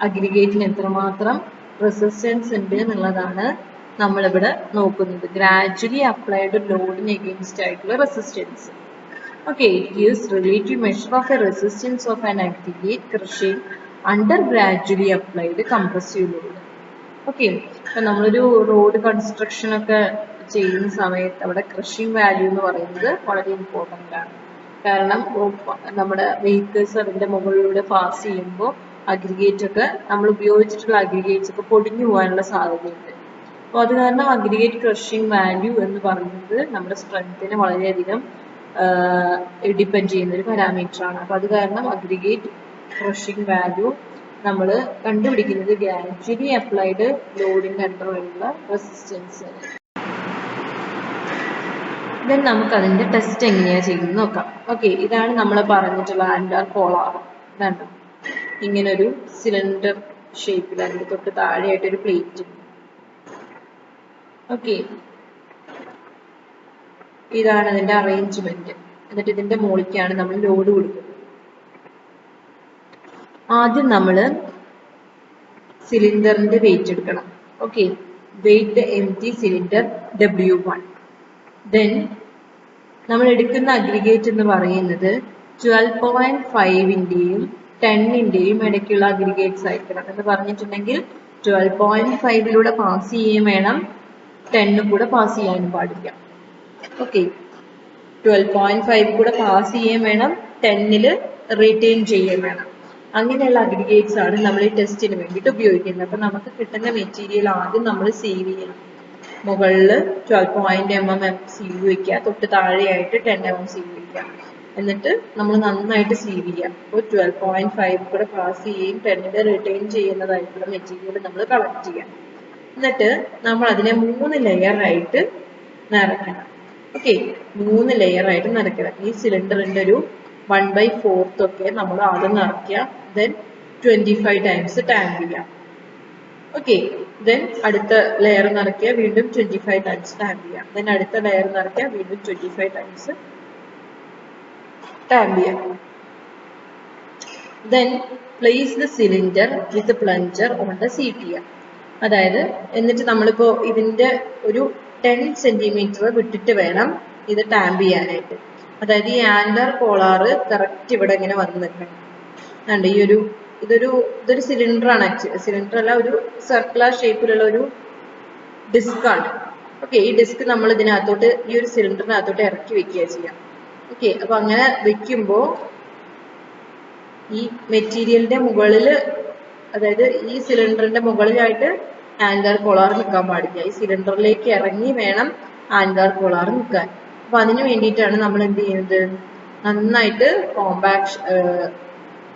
Speaker 1: അഗ്രിഗേറ്റിന് എത്രമാത്രം റെസിസ്റ്റൻസ് ഉണ്ട് എന്നുള്ളതാണ് നമ്മളിവിടെ നോക്കുന്നത്. ഗ്രാജുവലി അപ്ലൈഡ് ലോഡിന് എഗെയിൻസ്റ്റ് ആയിട്ടുള്ള resistance. Okay, it gives relative measure of a resistance of an aggregate crushing under gradually applied compressive load. Okay, അപ്പോൾ നമ്മളൊരു റോഡ് കൺസ്ട്രക്ഷൻ ഒക്കെ ചെയ്യുന്ന സമയത്ത് അവിടെ ക്രഷിംഗ് വാല്യൂ എന്ന് പറയുന്നത് വളരെ ഇമ്പോർട്ടൻ്റ് ആണ്. കാരണം നമ്മുടെ വെഹിക്കിൾസ് അതിന്റെ മുകളിലൂടെ പാസ് ചെയ്യുമ്പോൾ അഗ്രിഗേറ്റ് ഒക്കെ നമ്മൾ ഉപയോഗിച്ചിട്ടുള്ള അഗ്രിഗേറ്റ്സ് ഒക്കെ പൊടിഞ്ഞു പോകാനുള്ള സാധ്യതയുണ്ട്. അപ്പോൾ അത് കാരണം അഗ്രിഗേറ്റ് ക്രഷിംഗ് വാല്യൂ എന്ന് പറയുന്നത് നമ്മുടെ സ്ട്രെങ്തിനെ വളരെയധികം ഡിപ്പെൻഡ് ചെയ്യുന്ന ഒരു പാരാമീറ്റർ ആണ്. അപ്പൊ അത് കാരണം അഗ്രിഗേറ്റ് ക്രഷിംഗ് വാല്യൂ നമ്മൾ കണ്ടുപിടിക്കുന്നത് ഗ്രാജുവലി അപ്ലൈഡ് ലോഡിന്റെ അണ്ടറിലുള്ള റെസിസ്റ്റൻസ്. ദെൻ നമുക്ക് അതിന്റെ ടെസ്റ്റ് എങ്ങനെയാ ചെയ്യുന്നത് നോക്കാം. ഓക്കെ, ഇതാണ് നമ്മൾ പറഞ്ഞിട്ടുള്ള ആൻഡുലാർ കോളാർ. ഇതാണ് ഇങ്ങനെ ഒരു സിലിണ്ടർ ഷേപ്പിൽ അതിന്റെ തൊട്ട് താഴെയായിട്ട് ഒരു പ്ലേറ്റ്. ഓക്കെ, ഇതാണ് അതിന്റെ അറേഞ്ച്മെന്റ്. എന്നിട്ട് ഇതിന്റെ മുകളിലേക്കാണ് നമ്മൾ ലോഡ് കൊടുക്കുന്നത്. ആദ്യം നമ്മൾ സിലിണ്ടറിന്റെ വെയിറ്റ് എടുക്കണം. Okay, weight empty cylinder W1. Then നമ്മൾ എടുക്കുന്ന അഗ്രിഗേറ്റ് എന്ന് പറയുന്നത് 12.5-ന്റെയും 10-ന്റെയും ഇടയ്ക്കുള്ള അഗ്രിഗേറ്റ്സ് ആയിരിക്കണം. എന്ന് പറഞ്ഞിട്ടുണ്ടെങ്കിൽ 12.5-ലൂടെ പാസ് ചെയ്യുകയും വേണം, 10 കൂടെ പാസ് ചെയ്യാനും പാടില്ല. ഓക്കെ, 12.5 കൂടെ പാസ് ചെയ്യുകയും വേണം, 10-ല് റിറ്റെയിൻ ചെയ്യുകയും വേണം. അങ്ങനെയുള്ള അഗ്രിഗേറ്റ്സ് ആണ് നമ്മൾ ഈ ടെസ്റ്റിന് വേണ്ടിയിട്ട് ഉപയോഗിക്കുന്നത്. അപ്പൊ നമുക്ക് കിട്ടുന്ന മെറ്റീരിയൽ ആദ്യം നമ്മൾ സീവ് ചെയ്യണം. മുകളിൽ 12 mm സീവ് വയ്ക്കുക, തൊട്ട് താഴെയായിട്ട് 10 mm സീവ് വയ്ക്കുക. എന്നിട്ട് നമ്മൾ നന്നായിട്ട് സീവ് ചെയ്യുക. അപ്പോൾ 12.5 കൂടെ പാസ് ചെയ്യുകയും 10-ല് റിറ്റെയിൻ ചെയ്യുന്നതായിട്ടുള്ള മെറ്റീരിയൽ നമ്മൾ കളക്ട് ചെയ്യാം. എന്നിട്ട് നമ്മൾ അതിനെ 3 ലെയറായിട്ട് നിറയ്ക്കണം. ഓക്കെ, 3 ലെയറായിട്ട് നിറയ്ക്കണം. ഈ സിലിണ്ടറിന്റെ ഒരു 1/4 ഒക്കെ നമ്മൾ ആദ്യം നിറയ്ക്കുക. ദെൻ 25 ടൈംസ് ടാങ്ക് ചെയ്യാം. ഓക്കെ, ദെൻ അടുത്ത ലെയർ നിറയ്ക്കുക, വീണ്ടും 25 ടൈംസ് ടാങ്ക് ചെയ്യാം. ദെൻ അടുത്ത ലെയർ നിറയ്ക്കുക, വീണ്ടും 25 ടൈംസ് ടാങ്ക് ചെയ്യാം. Then place the cylinder with plunger on the CTM. അതായത് എന്നിട്ട് നമ്മളിപ്പോ ഇതിന്റെ ഒരു 10 സെന്റിമീറ്റർ വിട്ടിട്ട് വേണം ഇത് ടാമ്പ് ചെയ്യാനായിട്ട്. അതായത് ഈ ആൻഡുലാർ കോളാറ് കറക്റ്റ് ഇവിടെ ഇങ്ങനെ വന്ന് നിൽക്കണം. അതുകൊണ്ട് ഈ ഇതൊരു സിലിണ്ടർ ആണ്. ആക്ച്വലി സിലിണ്ടർ അല്ല, ഒരു സർക്കുലർ ഷേപ്പിലുള്ള ഒരു ഡിസ്ക് ആണ്. ഓക്കെ, ഈ ഡിസ്ക് നമ്മൾ ഇതിനകത്തോട്ട് ഈ ഒരു സിലിണ്ടറിനകത്തോട്ട് ഇറക്കി വെക്കുക ചെയ്യാം. ഓക്കെ, അപ്പൊ അങ്ങനെ വെക്കുമ്പോൾ ഈ മെറ്റീരിയലിന്റെ മുകളിൽ, അതായത് ഈ സിലിണ്ടറിന്റെ മുകളിലായിട്ട് ആൻഗാർ കൊളാർ നിൽക്കാൻ പാടില്ല. ഈ സിലിണ്ടറിലേക്ക് ഇറങ്ങി വേണം ആൻഗാർ കൊളാർ നിൽക്കാൻ. അപ്പൊ അതിന് വേണ്ടിയിട്ടാണ് നമ്മൾ എന്ത് ചെയ്യുന്നത്, നന്നായിട്ട്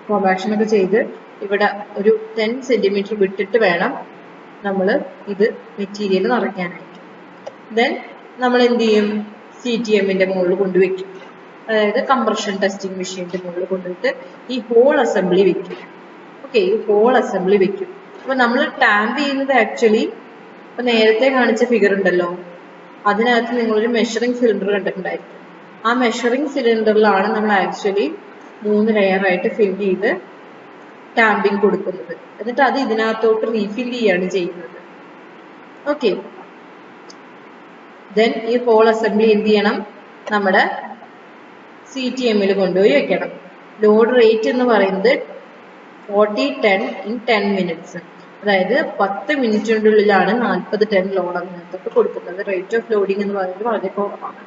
Speaker 1: കോമ്പാക്ഷൻ ഒക്കെ ചെയ്ത് ഇവിടെ ഒരു 10 സെന്റിമീറ്റർ വിട്ടിട്ട് വേണം നമ്മൾ ഇത് മെറ്റീരിയൽ നിറയ്ക്കാനായിട്ട്. ദെൻ നമ്മൾ എന്ത് ചെയ്യും, CTM-ന്റെ മുകളിൽ കൊണ്ടുവയ്ക്കും. അതായത് കംപ്രഷൻ ടെസ്റ്റിംഗ് മെഷീന്റെ മുകളിൽ കൊണ്ടുപോയിട്ട് ഈ ഹോൾ അസംബ്ലി വെക്കും. ഓക്കെ, ഈ ഹോൾ അസംബ്ലി വെക്കും. അപ്പൊ നമ്മൾ ടാമ്പ് ചെയ്യുന്നത് ആക്ച്വലി ഇപ്പൊ നേരത്തെ കാണിച്ച ഫിഗർ ഉണ്ടല്ലോ, അതിനകത്ത് നിങ്ങളൊരു മെഷറിംഗ് സിലിണ്ടർ കണ്ടിട്ടുണ്ടായിരിക്കും. ആ മെഷറിംഗ് സിലിണ്ടറിലാണ് നമ്മൾ ആക്ച്വലി 3 ലെയറായിട്ട് ഫിൽ ചെയ്ത് ടാമ്പിങ് കൊടുക്കുന്നത്. എന്നിട്ട് അത് ഇതിനകത്തോട്ട് റീഫിൽ ചെയ്യാണ് ചെയ്യുന്നത്. ഓക്കെ, ദെൻ ഈ ഹോൾ അസംബ്ലി എന്ത് ചെയ്യണം, നമ്മുടെ CTM-ൽ കൊണ്ടുപോയി വെക്കണം. ലോഡ് റേറ്റ് എന്ന് പറയുന്നത് 40-10 in 10 minutes. അതായത് 10 മിനിറ്റിനുള്ളിലാണ് 40 ടൺ ലോഡ് അതിനകത്തോട്ട് കൊടുക്കുന്നത്. റേറ്റ് ഓഫ് ലോഡിംഗ് എന്ന് പറയുന്നത് വളരെ കുറവാണ്.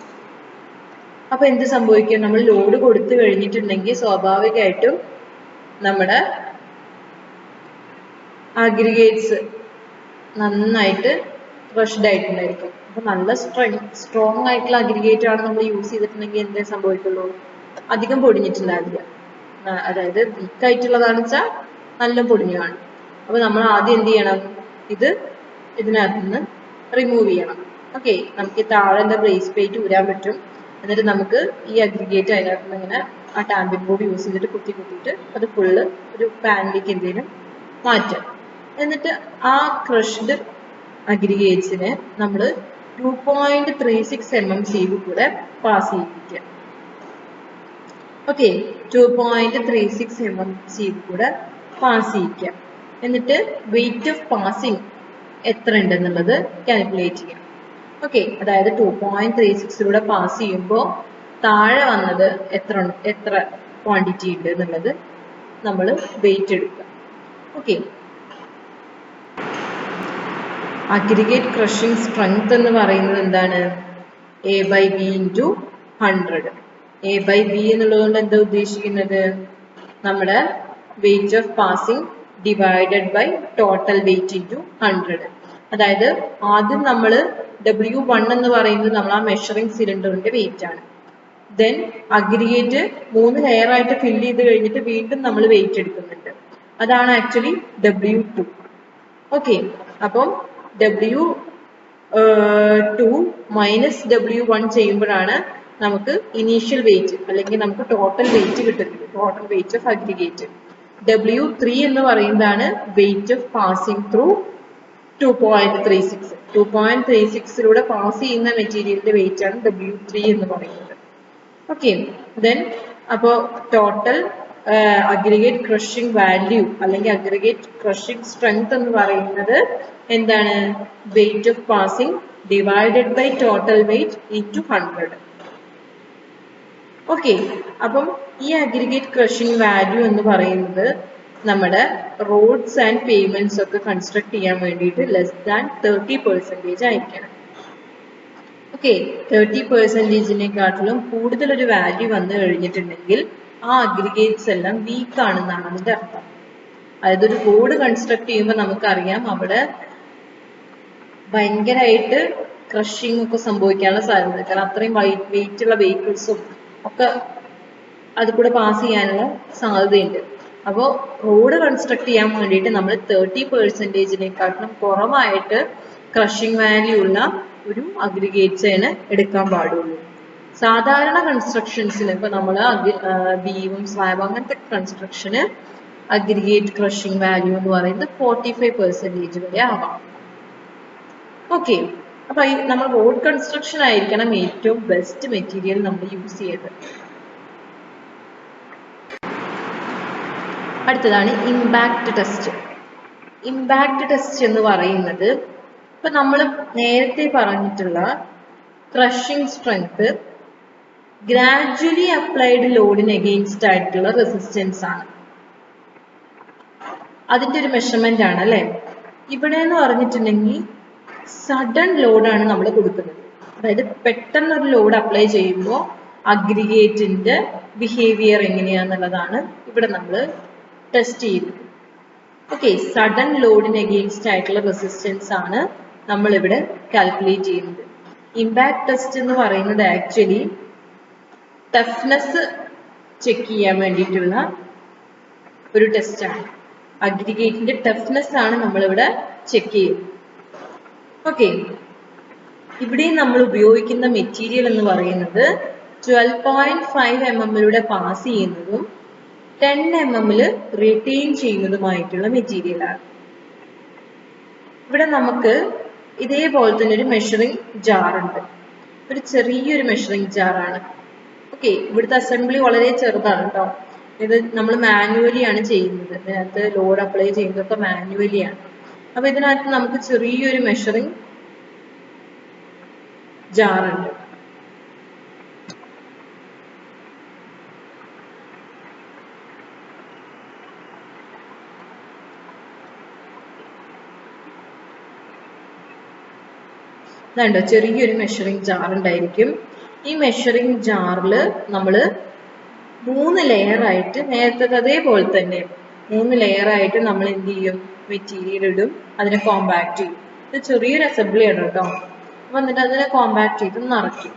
Speaker 1: അപ്പൊ എന്ത് സംഭവിക്കും, നമ്മൾ ലോഡ് കൊടുത്തു കഴിഞ്ഞിട്ടുണ്ടെങ്കിൽ സ്വാഭാവികമായിട്ടും നമ്മുടെ അഗ്രിഗേറ്റ്സ് നന്നായിട്ട് ക്രഷ്ഡ് ആയിട്ടുണ്ടായിരിക്കും. അപ്പൊ നല്ല സ്ട്രോങ് ആയിട്ടുള്ള അഗ്രിഗേറ്റ് ആണ് നമ്മൾ യൂസ് ചെയ്തിട്ടുണ്ടെങ്കിൽ എന്തേ സംഭവിക്കുള്ളൂ, അധികം പൊടിഞ്ഞിട്ടുണ്ടാവില്ല. അതായത് വീക്ക് ആയിട്ടുള്ളതാണെന്ന് വെച്ചാൽ നല്ല പൊടിഞ്ഞു കാണും. അപ്പൊ നമ്മൾ ആദ്യം എന്ത് ചെയ്യണം, ഇത് ഇതിനകത്ത് നിന്ന് റിമൂവ് ചെയ്യണം. ഓക്കെ, നമുക്ക് താഴെ എന്താ ബ്രേസ് പ്ലേറ്റ് ഊരാൻ പറ്റും. എന്നിട്ട് നമുക്ക് ഈ അഗ്രിഗേറ്റ് അതിനകത്ത് നിന്ന് ഇങ്ങനെ ആ ടാമ്പിംഗ് ബോർഡ് യൂസ് ചെയ്തിട്ട് കുത്തിയിട്ട് അത് ഫുള്ള് ഒരു പാനിലേക്ക് എന്തെങ്കിലും മാറ്റാം. എന്നിട്ട് ആ ക്രഷ്ഡ് അഗ്രിഗേറ്റ്സിനെ നമ്മൾ 2.36 mm സീവ് കൂടെ പാസ് ചെയ്യിപ്പിക്കുക. ഓക്കെ, 2.36 mm സീവ് കൂടെ പാസ് ചെയ്യിക്കുക. എന്നിട്ട് വെയിറ്റ് ഓഫ് പാസിംഗ് എത്ര ഉണ്ടെന്നുള്ളത് കാൽക്കുലേറ്റ് ചെയ്യാം. ഓക്കെ, അതായത് 2.36 പാസ് ചെയ്യുമ്പോൾ താഴെ വന്നത് എത്ര ക്വാണ്ടിറ്റി ഉണ്ട് എന്നുള്ളത് നമ്മൾ വെയിറ്റ് എടുക്കുക. ഓക്കെ, അഗ്രിഗേറ്റ് ക്രഷിംഗ് സ്ട്രെങ്ത് എന്ന് പറയുന്നത് എന്താണ്, A/B × 100. A/B എന്നുള്ളതുകൊണ്ട് എന്താ ഉദ്ദേശിക്കുന്നത്, നമ്മുടെ weight of passing divided by total weight × 100. അതായത് ആദ്യം നമ്മൾ W1 എന്ന് പറയുന്നത് നമ്മൾ ആ മെഷറിംഗ് സിലിണ്ടറിന്റെ വെയിറ്റ് ആണ്. ദെൻ അഗ്രിഗേറ്റ് 3 ലെയർ ആയിട്ട് ഫിൽ ചെയ്ത് കഴിഞ്ഞിട്ട് വീണ്ടും നമ്മൾ വെയിറ്റ് എടുക്കുന്നുണ്ട്. അതാണ് ആക്ച്വലി W2. ഓക്കെ, അപ്പം W2 മൈനസ് W1 ചെയ്യുമ്പോഴാണ് നമുക്ക് ഇനീഷ്യൽ വെയിറ്റ് അല്ലെങ്കിൽ നമുക്ക് ടോട്ടൽ വെയിറ്റ് കിട്ടുന്നത്, total weight of aggregate. W3 എന്ന് പറയുന്നതാണ് weight of passing through 2.36. 2.36 pass ചെയ്യുന്ന മെറ്റീരിയലിന്റെ വെയിറ്റ് ആണ് W3 എന്ന് പറയുന്നത്. ഓക്കെ, ദെൻ അപ്പോൾ ടോട്ടൽ അഗ്രിഗേറ്റ് ക്രഷിംഗ് വാല്യൂ അല്ലെങ്കിൽ അഗ്രിഗേറ്റ് ക്രഷിംഗ് സ്ട്രെങ്ത് എന്ന് പറയുന്നത് എന്താണ്, weight of passing divided by total weight into 100. Okay, അപ്പം ഈ അഗ്രിഗേറ്റ് ക്രഷിംഗ് വാല്യൂ എന്ന് പറയുന്നത് നമ്മുടെ റോഡ്സ് ആൻഡ് പേയ്മെന്റ്സ് ഒക്കെ കൺസ്ട്രക്ട് ചെയ്യാൻ വേണ്ടിയിട്ട് <30% ആയിരിക്കണം. ഓക്കെ, 30%-നെക്കാട്ടിലും കൂടുതൽ ഒരു വാല്യൂ വന്നു കഴിഞ്ഞിട്ടുണ്ടെങ്കിൽ ആ അഗ്രിഗേറ്റ്സ് എല്ലാം വീക്ക് ആണെന്നാണ് അതിന്റെ അർത്ഥം. അതായത് ഒരു റോഡ് കൺസ്ട്രക്ട് ചെയ്യുമ്പോൾ നമുക്കറിയാം അവിടെ ഭയങ്കരമായിട്ട് ക്രഷിംഗ് ഒക്കെ സംഭവിക്കാനുള്ള സാധ്യത, കാരണം അത്രയും വെയിറ്റ് ഉള്ള വെഹിക്കിൾസും ഒക്കെ അത് കൂടെ പാസ് ചെയ്യാനുള്ള സാധ്യതയുണ്ട്. അപ്പോൾ റോഡ് കൺസ്ട്രക്ട് ചെയ്യാൻ വേണ്ടിയിട്ട് നമ്മൾ 30%-നെക്കാട്ടിലും കുറവായിട്ട് ക്രഷിംഗ് വാല്യൂ ഉള്ള ഒരു അഗ്രിഗേറ്റ്സിന് എടുക്കാൻ പാടുള്ളൂ. സാധാരണ കൺസ്ട്രക്ഷൻസിന് ഇപ്പൊ നമ്മൾ ബീമും സ്ലാബ് അങ്ങനത്തെ കൺസ്ട്രക്ഷന് അഗ്രിഗേറ്റ് ക്രഷിംഗ് വാല്യൂ എന്ന് പറയുന്നത് 45% വരെ ആവാം. ഓക്കെ, അപ്പൊ നമ്മൾ റോഡ് കൺസ്ട്രക്ഷൻ ആയിരിക്കണം ഏറ്റവും ബെസ്റ്റ് മെറ്റീരിയൽ നമ്മൾ യൂസ് ചെയ്തത്. അടുത്തതാണ് ഇമ്പാക്ട് ടെസ്റ്റ്. ഇമ്പാക്ട് ടെസ്റ്റ് എന്ന് പറയുന്നത് ഇപ്പൊ നമ്മൾ നേരത്തെ പറഞ്ഞിട്ടുള്ള ക്രഷിംഗ് സ്ട്രെങ്ത് ഗ്രാജുവലി അപ്ലൈഡ് ലോഡിന് അഗെയിൻസ്റ്റ് ആയിട്ടുള്ള റെസിസ്റ്റൻസ് ആണ്, അതിന്റെ ഒരു മെഷർമെന്റ് ആണ് അല്ലെ. ഇവിടെ എന്ന് പറഞ്ഞിട്ടുണ്ടെങ്കിൽ സഡൻ ലോഡാണ് നമ്മൾ കൊടുക്കുന്നത്. അതായത് പെട്ടെന്നൊരു ലോഡ് അപ്ലൈ ചെയ്യുമ്പോൾ അഗ്രിഗേറ്റിന്റെ ബിഹേവിയർ എങ്ങനെയാന്നുള്ളതാണ് ഇവിടെ നമ്മൾ ടെസ്റ്റ് ചെയ്യുന്നത്. ഓക്കെ, സഡൻ ലോഡിന് അഗെയിൻസ്റ്റ് ആയിട്ടുള്ള റെസിസ്റ്റൻസ് ആണ് നമ്മൾ ഇവിടെ കാൽക്കുലേറ്റ് ചെയ്യുന്നത്. ഇമ്പാക്ട് ടെസ്റ്റ് എന്ന് പറയുന്നത് ആക്ച്വലി ടഫ്നെസ് ചെക്ക് ചെയ്യാൻ വേണ്ടിയിട്ടുള്ള ഒരു ടെസ്റ്റാണ്. അഗ്രിഗേറ്റിന്റെ ടഫ്നെസ് ആണ് നമ്മളിവിടെ ചെക്ക് ചെയ്യുന്നത്. ഓക്കെ, ഇവിടെ നമ്മൾ ഉപയോഗിക്കുന്ന മെറ്റീരിയൽ എന്ന് പറയുന്നത് 12.5 mm പാസ് ചെയ്യുന്നതും 10 mm റിറ്റെയിൻ ചെയ്യുന്നതുമായിട്ടുള്ള മെറ്റീരിയലാണ്. ഇവിടെ നമുക്ക് ഇതേപോലെ തന്നെ ഒരു മെഷറിംഗ് ജാർ ഉണ്ട്. ഒരു ചെറിയൊരു മെഷറിംഗ് ജാറാണ്. ഓക്കെ, ഇവിടുത്തെ അസംബ്ലി വളരെ ചെറുതാണ് കേട്ടോ. ഇത് നമ്മൾ മാനുവലി ആണ് ചെയ്യുന്നത്. ഇതിനകത്ത് ലോഡ് അപ്ലൈ ചെയ്യുന്നതൊക്കെ മാനുവലി ആണ്. അപ്പൊ ഇതിനകത്ത് നമുക്ക് ചെറിയൊരു മെഷറിംഗ് ജാറുണ്ട്. ഇതുണ്ടോ, ചെറിയൊരു മെഷറിംഗ് ജാർ ഉണ്ടായിരിക്കും. ഈ മെഷറിംഗ് ജാറിൽ നമ്മൾ 3 ലെയർ ആയിട്ട്, നേരത്തെ അതേപോലെ തന്നെ 3 ലെയർ ആയിട്ട് നമ്മൾ എന്ത് ചെയ്യും, മെറ്റീരിയൽ ഇടും, അതിനെ കോമ്പാക്ട് ചെയ്യും. ഇത് ചെറിയൊരു അസംബ്ലി ആണ് കേട്ടോ. അപ്പൊ എന്നിട്ട് അതിനെ കോമ്പാക്ട് ചെയ്ത് നിറയ്ക്കും.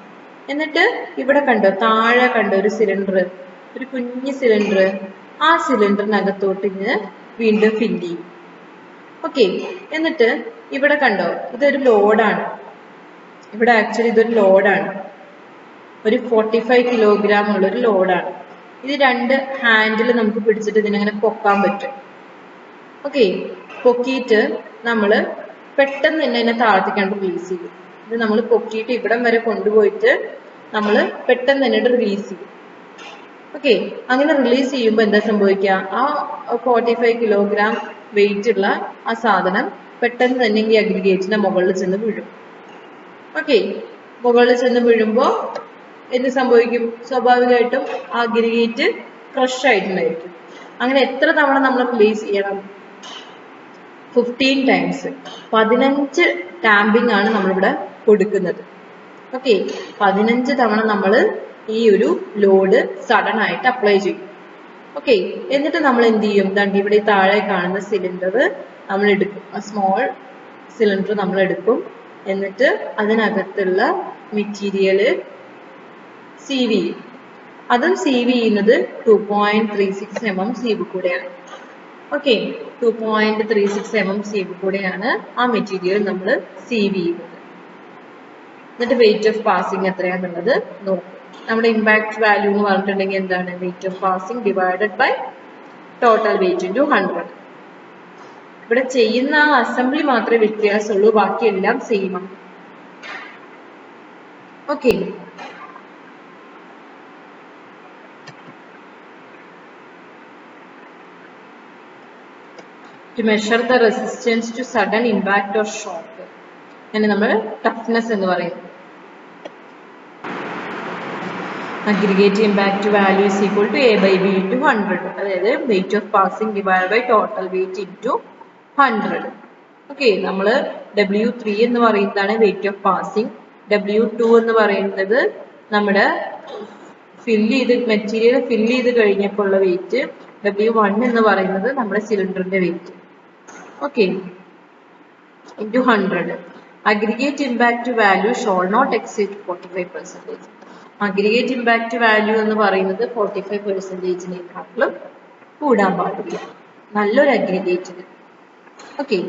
Speaker 1: എന്നിട്ട് ഇവിടെ കണ്ടോ, താഴെ കണ്ടോ ഒരു സിലിണ്ടർ, ഒരു കുഞ്ഞു സിലിണ്ടർ. ആ സിലിണ്ടറിനകത്തോട്ട് ഇങ്ങനെ വീണ്ടും ഫില്ല് ചെയ്യും. ഓക്കെ, എന്നിട്ട് ഇവിടെ കണ്ടോ, ഇതൊരു ലോഡാണ്. ഇവിടെ ആക്ച്വലി ഇതൊരു ലോഡാണ്. ഒരു 45 കിലോഗ്രാം ഉള്ള ഒരു ലോഡാണ്. ഇത് 2 ഹാൻഡിൽ നമുക്ക് പിടിച്ചിട്ട് ഇതിനങ്ങനെ പൊക്കാൻ പറ്റും. ഓക്കെ, പൊക്കിയിട്ട് നമ്മൾ പെട്ടെന്ന് തന്നെ ഇതിനെ താഴ്ത്തിക്കാണ്ട് റിലീസ് ചെയ്യും. ഇത് നമ്മൾ പൊക്കിയിട്ട് ഇവിടം വരെ കൊണ്ടുപോയിട്ട് നമ്മൾ പെട്ടെന്ന് തന്നെ റിലീസ് ചെയ്യും. ഓക്കെ, അങ്ങനെ റിലീസ് ചെയ്യുമ്പോൾ എന്താ സംഭവിക്കുക, ആ 45 കിലോഗ്രാം വെയിറ്റ് ഉള്ള ആ സാധനം പെട്ടെന്ന് തന്നെ ഈ അഗ്രിഗേറ്റിന്റെ മുകളിൽ ചെന്ന് വീഴും. ഓക്കെ, മുകളിൽ ചെന്ന് വീഴുമ്പോൾ എന്ത് സംഭവിക്കും, സ്വാഭാവികമായിട്ടും ആ അഗ്രിഗേറ്റ് ക്രഷ് ആയിട്ടുണ്ടായിരിക്കും. അങ്ങനെ എത്ര തവണ നമ്മൾ റിലീസ് ചെയ്യണം, 15 ടൈംസ്. 15 ടാമ്പിംഗ് ആണ് നമ്മളിവിടെ കൊടുക്കുന്നത്. ഓക്കെ, 15 തവണ നമ്മൾ ഈ ഒരു ലോഡ് സഡൻ ആയിട്ട് അപ്ലൈ ചെയ്യും. ഓക്കെ, എന്നിട്ട് നമ്മൾ എന്ത് ചെയ്യും, ദാണ്ട് ഇവിടെ താഴെ കാണുന്ന സിലിണ്ടർ നമ്മൾ എടുക്കും. ആ സ്മോൾ സിലിണ്ടർ നമ്മൾ എടുക്കും. എന്നിട്ട് അതിനകത്തുള്ള മെറ്റീരിയൽ സീവ് ചെയ്യും. അതും സീവ് ചെയ്യുന്നത് 2.36 mm സീവ് കൂടെയാണ്. ഓക്കെ, 2.36 mm സീവ് കൂടെയാണ് ആ മെറ്റീരിയൽ നമ്മൾ സീവ് ചെയ്യുന്നത്. എന്നിട്ട് വെയിറ്റ് ഓഫ് പാസിംഗ് എത്രയാണെന്നുള്ളത് നോക്കും. നമ്മുടെ ഇമ്പാക്ട് വാല്യൂ എന്ന് പറഞ്ഞിട്ടുണ്ടെങ്കിൽ എന്താണ്, weight of passing divided by total weight into 100. ഇവിടെ ചെയ്യുന്ന ആ അസംബ്ലി മാത്രമേ വ്യത്യാസമുള്ളൂ, ബാക്കിയെല്ലാം സെയിം ആണ്. Okay, to measure the resistance to sudden impact or shock, അങ്ങനെ നമ്മൾ ടഫ്നെസ് എന്ന് പറയുന്നത്. Aggregate impact value is equal to A/B into 100. അതായത് weight of passing divide by total weight into 100. Okay, നമ്മൾ W3 എന്ന് പറയുന്നതാണ് വെയിറ്റ് ഓഫ് പാസിംഗ്. W2 എന്ന് പറയുന്നത് നമ്മുടെ മെറ്റീരിയൽ ഫില്ല് ചെയ്ത് കഴിഞ്ഞപ്പോൾ ഉള്ള വെയിറ്റ്. W1 എന്ന് പറയുന്നത് നമ്മുടെ സിലിണ്ടറിന്റെ weight. Okay, into 100. Aggregate impact value shall not exceed 45%. Aggregate impact value എന്ന് പറയുന്നത് 45%-നേക്കാളും കൂടാൻ പാടില്ല നല്ലൊരു അഗ്രിഗേറ്റിന്. ഓക്കെ,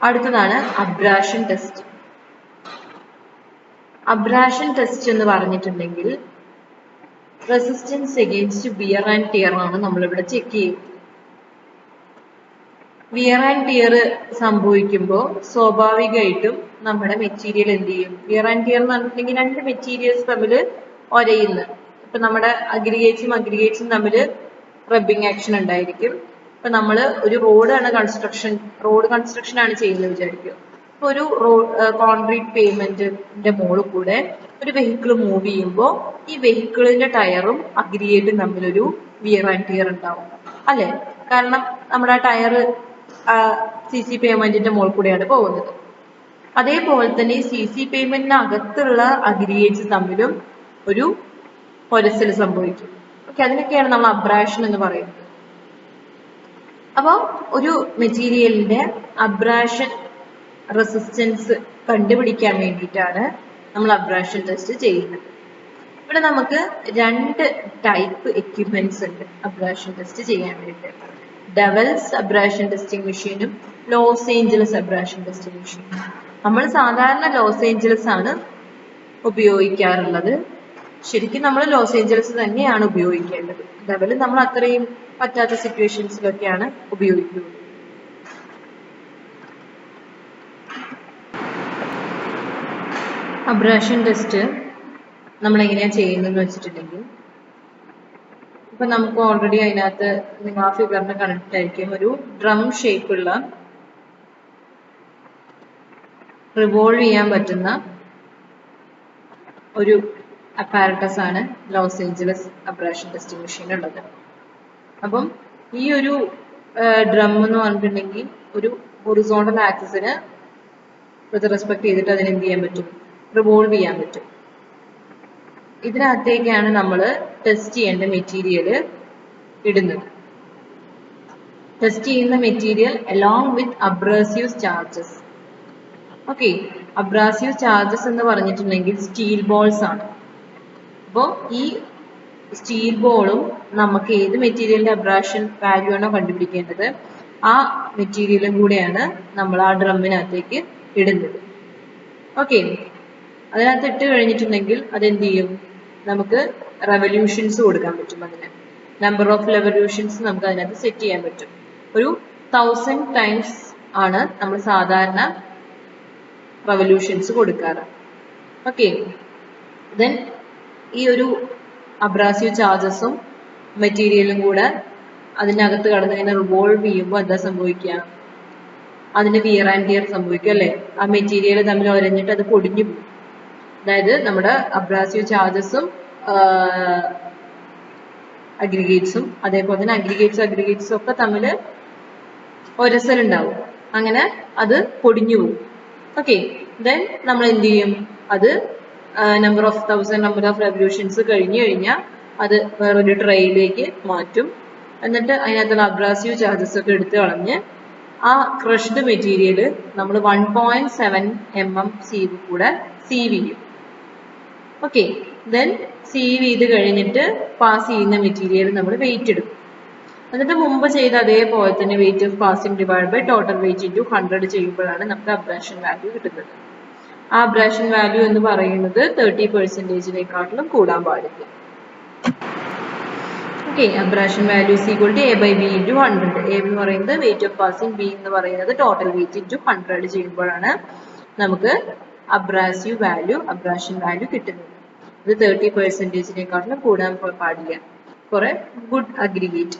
Speaker 1: അടുത്തതാണ് അബ്രാഷൻ ടെസ്റ്റ്. അബ്രാഷൻ ടെസ്റ്റ് എന്ന് പറഞ്ഞിട്ടുണ്ടെങ്കിൽ resistance against wear and tear ആണ് നമ്മളിവിടെ ചെക്ക് ചെയ്യുന്നത്. വിയർ ആൻഡ് ടിയർ സംഭവിക്കുമ്പോൾ സ്വാഭാവികമായിട്ടും നമ്മുടെ മെറ്റീരിയൽ എന്ത് ചെയ്യും, വിയർ ആൻഡ് ടിയർ എന്ന് പറഞ്ഞിട്ടുണ്ടെങ്കിൽ 2 മെറ്റീരിയൽസ് തമ്മിൽ ഒരയുന്നു. ഇപ്പൊ നമ്മുടെ അഗ്രിഗേറ്റ്സും തമ്മിൽ റബ്ബിംഗ് ആക്ഷൻ ഉണ്ടായിരിക്കും. ഇപ്പൊ നമ്മൾ ഒരു റോഡ് കൺസ്ട്രക്ഷൻ ആണ് ചെയ്യുന്നത് വിചാരിക്കുക. ഇപ്പൊ ഒരു കോൺക്രീറ്റ് പേയ്മെന്റിന്റെ മുകളിൽ കൂടെ ഒരു വെഹിക്കിൾ മൂവ് ചെയ്യുമ്പോൾ ഈ വെഹിക്കിളിന്റെ ടയറും അഗ്രിഗേറ്റും തമ്മിലൊരു വിയർ ആൻഡ് ടിയർ ഉണ്ടാവും അല്ലെ. കാരണം നമ്മുടെ ആ ടയർ CC പേയ്മെന്റിന്റെ മുകളിൽ കൂടെയാണ് പോകുന്നത്. അതേപോലെ തന്നെ CC പേയ്മെന്റിനകത്തുള്ള അഗ്രിഗേറ്റ്സ് തമ്മിലും ഒരു ഒരസൽ സംഭവിക്കും. ഓക്കെ, അതിനൊക്കെയാണ് നമ്മൾ അബ്രാഷൻ എന്ന് പറയുന്നത്. അപ്പോൾ ഒരു മെറ്റീരിയലിന്റെ അബ്രാഷൻ റെസിസ്റ്റൻസ് കണ്ടുപിടിക്കാൻ വേണ്ടിയിട്ടാണ് നമ്മൾ അബ്രാഷൻ ടെസ്റ്റ് ചെയ്യുന്നത്. ഇവിടെ നമുക്ക് 2 ടൈപ്പ് എക്യുപ്മെന്റ്സ് ഉണ്ട് അബ്രാഷൻ ടെസ്റ്റ് ചെയ്യാൻ വേണ്ടി. ഡെവൽസ് അബ്രാഷൻ ടെസ്റ്റിംഗ് മെഷീനും ലോസ് ഏഞ്ചലസ് അബ്രാഷൻ ടെസ്റ്റിംഗ് മെഷീനും. നമ്മൾ സാധാരണ ലോസ് ഏഞ്ചലസ് ആണ് ഉപയോഗിക്കാറുള്ളത്. ശരിക്കും നമ്മൾ ലോസ് ഏഞ്ചലസ് തന്നെയാണ് ഉപയോഗിക്കേണ്ടത്. ഡെവൽ നമ്മൾ അത്രയും പറ്റാത്ത സിറ്റുവേഷൻസിലൊക്കെയാണ് ഉപയോഗിക്കുന്നത്. അബ്രാഷൻ ടെസ്റ്റ് നമ്മൾ എങ്ങനെയാണ് ചെയ്യുന്നതെന്ന് വെച്ചിട്ടുണ്ടെങ്കിൽ, ഇപ്പൊ നമുക്ക് ഓൾറെഡി അതിനകത്ത് നിങ്ങൾ ആ ഫിഗറിന് കണ്ടിട്ടായിരിക്കും ഒരു ഡ്രം ഷേപ്പുള്ള റിവോൾവ് ചെയ്യാൻ പറ്റുന്ന ഒരു അപ്പാരറ്റസ് ആണ് loss Angeles abrasion testing machine ഉള്ളത്. അപ്പം ഈ ഒരു ഡ്രം എന്ന് പറഞ്ഞിട്ടുണ്ടെങ്കിൽ ഒരു ഹൊറിസോണ്ടൽ ആക്സിസിന് വിത്ത് റെസ്പെക്ട് ചെയ്തിട്ട് അതിന് എന്ത് ചെയ്യാൻ പറ്റും, റിവോൾവ് ചെയ്യാൻ പറ്റും. ഇതിനകത്തേക്കാണ് നമ്മൾ ടെസ്റ്റ് ചെയ്യേണ്ട മെറ്റീരിയൽ ഇടുന്നത്. ടെസ്റ്റ് ചെയ്യുന്ന material along with abrasive charges. Okay, abrasive charges എന്ന് പറഞ്ഞിട്ടുണ്ടെങ്കിൽ സ്റ്റീൽ ബോൾസ് ആണ്. അപ്പോൾ ഈ സ്റ്റീൽ ബോളും നമുക്ക് ഏത് മെറ്റീരിയലിന്റെ അബ്രാഷൻ വാല്യൂ ആണോ കണ്ടുപിടിക്കേണ്ടത് ആ മെറ്റീരിയലും കൂടെയാണ് നമ്മൾ ആ ഡ്രമ്മിനകത്തേക്ക് ഇടുന്നത്. ഓക്കെ, അതിനകത്ത് ഇട്ട് കഴിഞ്ഞിട്ടുണ്ടെങ്കിൽ അതെന്ത് ചെയ്യും, നമുക്ക് റെവല്യൂഷൻസ് കൊടുക്കാൻ പറ്റും. അതിന് നമ്പർ ഓഫ് റെവല്യൂഷൻസ് നമുക്ക് അതിനകത്ത് സെറ്റ് ചെയ്യാൻ പറ്റും. ഒരു 1000 ടൈംസ് ആണ് നമ്മൾ സാധാരണ റെവല്യൂഷൻസ് കൊടുക്കാറ്. ഓക്കെ, ദെൻ ഈ ഒരു അബ്രാസീവ് ചാർജസും മെറ്റീരിയലും കൂടെ അതിനകത്ത് കടന്ന് ഇങ്ങനെ റിവോൾവ് ചെയ്യുമ്പോൾ എന്താ സംഭവിക്കുക, അതിന് വിയർ ആൻഡ് ടിയർ സംഭവിക്കും അല്ലേ. ആ മെറ്റീരിയൽ തമ്മിൽ ഒരഞ്ഞിട്ട് അത് പൊടിഞ്ഞു പോകും. അതായത് നമ്മുടെ അബ്രാസീവ് ചാർജസും അഗ്രിഗേറ്റ്സും അതേപോലെ തന്നെ അഗ്രിഗേറ്റ്സും ഒക്കെ തമ്മിൽ ഒരസൽ ഉണ്ടാവും. അങ്ങനെ അത് പൊടിഞ്ഞു പോകും. ഓക്കെ, ദെൻ നമ്മൾ എന്ത് ചെയ്യും, അത് number of 1000 number of revolutions കഴിഞ്ഞു കഴിഞ്ഞാൽ അത് വേറൊരു ട്രേയിലേക്ക് മാറ്റും. എന്നിട്ട് അതിനകത്തുള്ള അബ്രാസീവ് ചാർജസ് ഒക്കെ എടുത്ത് കളഞ്ഞ് ആ ക്രഷ്ഡ് മെറ്റീരിയൽ നമ്മൾ 1.7 mm സീവ് കൂടെ സീവ് ചെയ്യും. ഓക്കെ, ദെൻ സീവ് ചെയ്ത് കഴിഞ്ഞിട്ട് പാസ് ചെയ്യുന്ന മെറ്റീരിയൽ നമ്മൾ വെയിറ്റ് എടുക്കും. എന്നിട്ട് മുമ്പ് ചെയ്ത അതേപോലെ തന്നെ weight of passing divide by total weight into 100 ചെയ്യുമ്പോഴാണ് നമുക്ക് അബ്രാഷൻ വാല്യൂ കിട്ടുന്നത്. ആ അബ്രാഷൻ വാല്യൂ എന്ന് പറയുന്നത് 30%-നേക്കാട്ടിലും കൂടാൻ പാടില്ല. Okay, abrasion value is equal to A/B into 100. A എന്ന് പറയുന്നത് വെയിറ്റ് ഓഫ് പാസിംഗ്, B എന്ന് പറയുന്നത് ടോട്ടൽ വെയിറ്റ് ഇൻറ്റു 100 ചെയ്യുമ്പോഴാണ് നമുക്ക് അബ്രാഷൻ വാല്യൂ കിട്ടുന്നത്. ഇത് 30%-നേക്കാട്ടിലും കൂടാൻ പാടില്ല ഫോർ എ ഗുഡ് അഗ്രിഗേറ്റ്.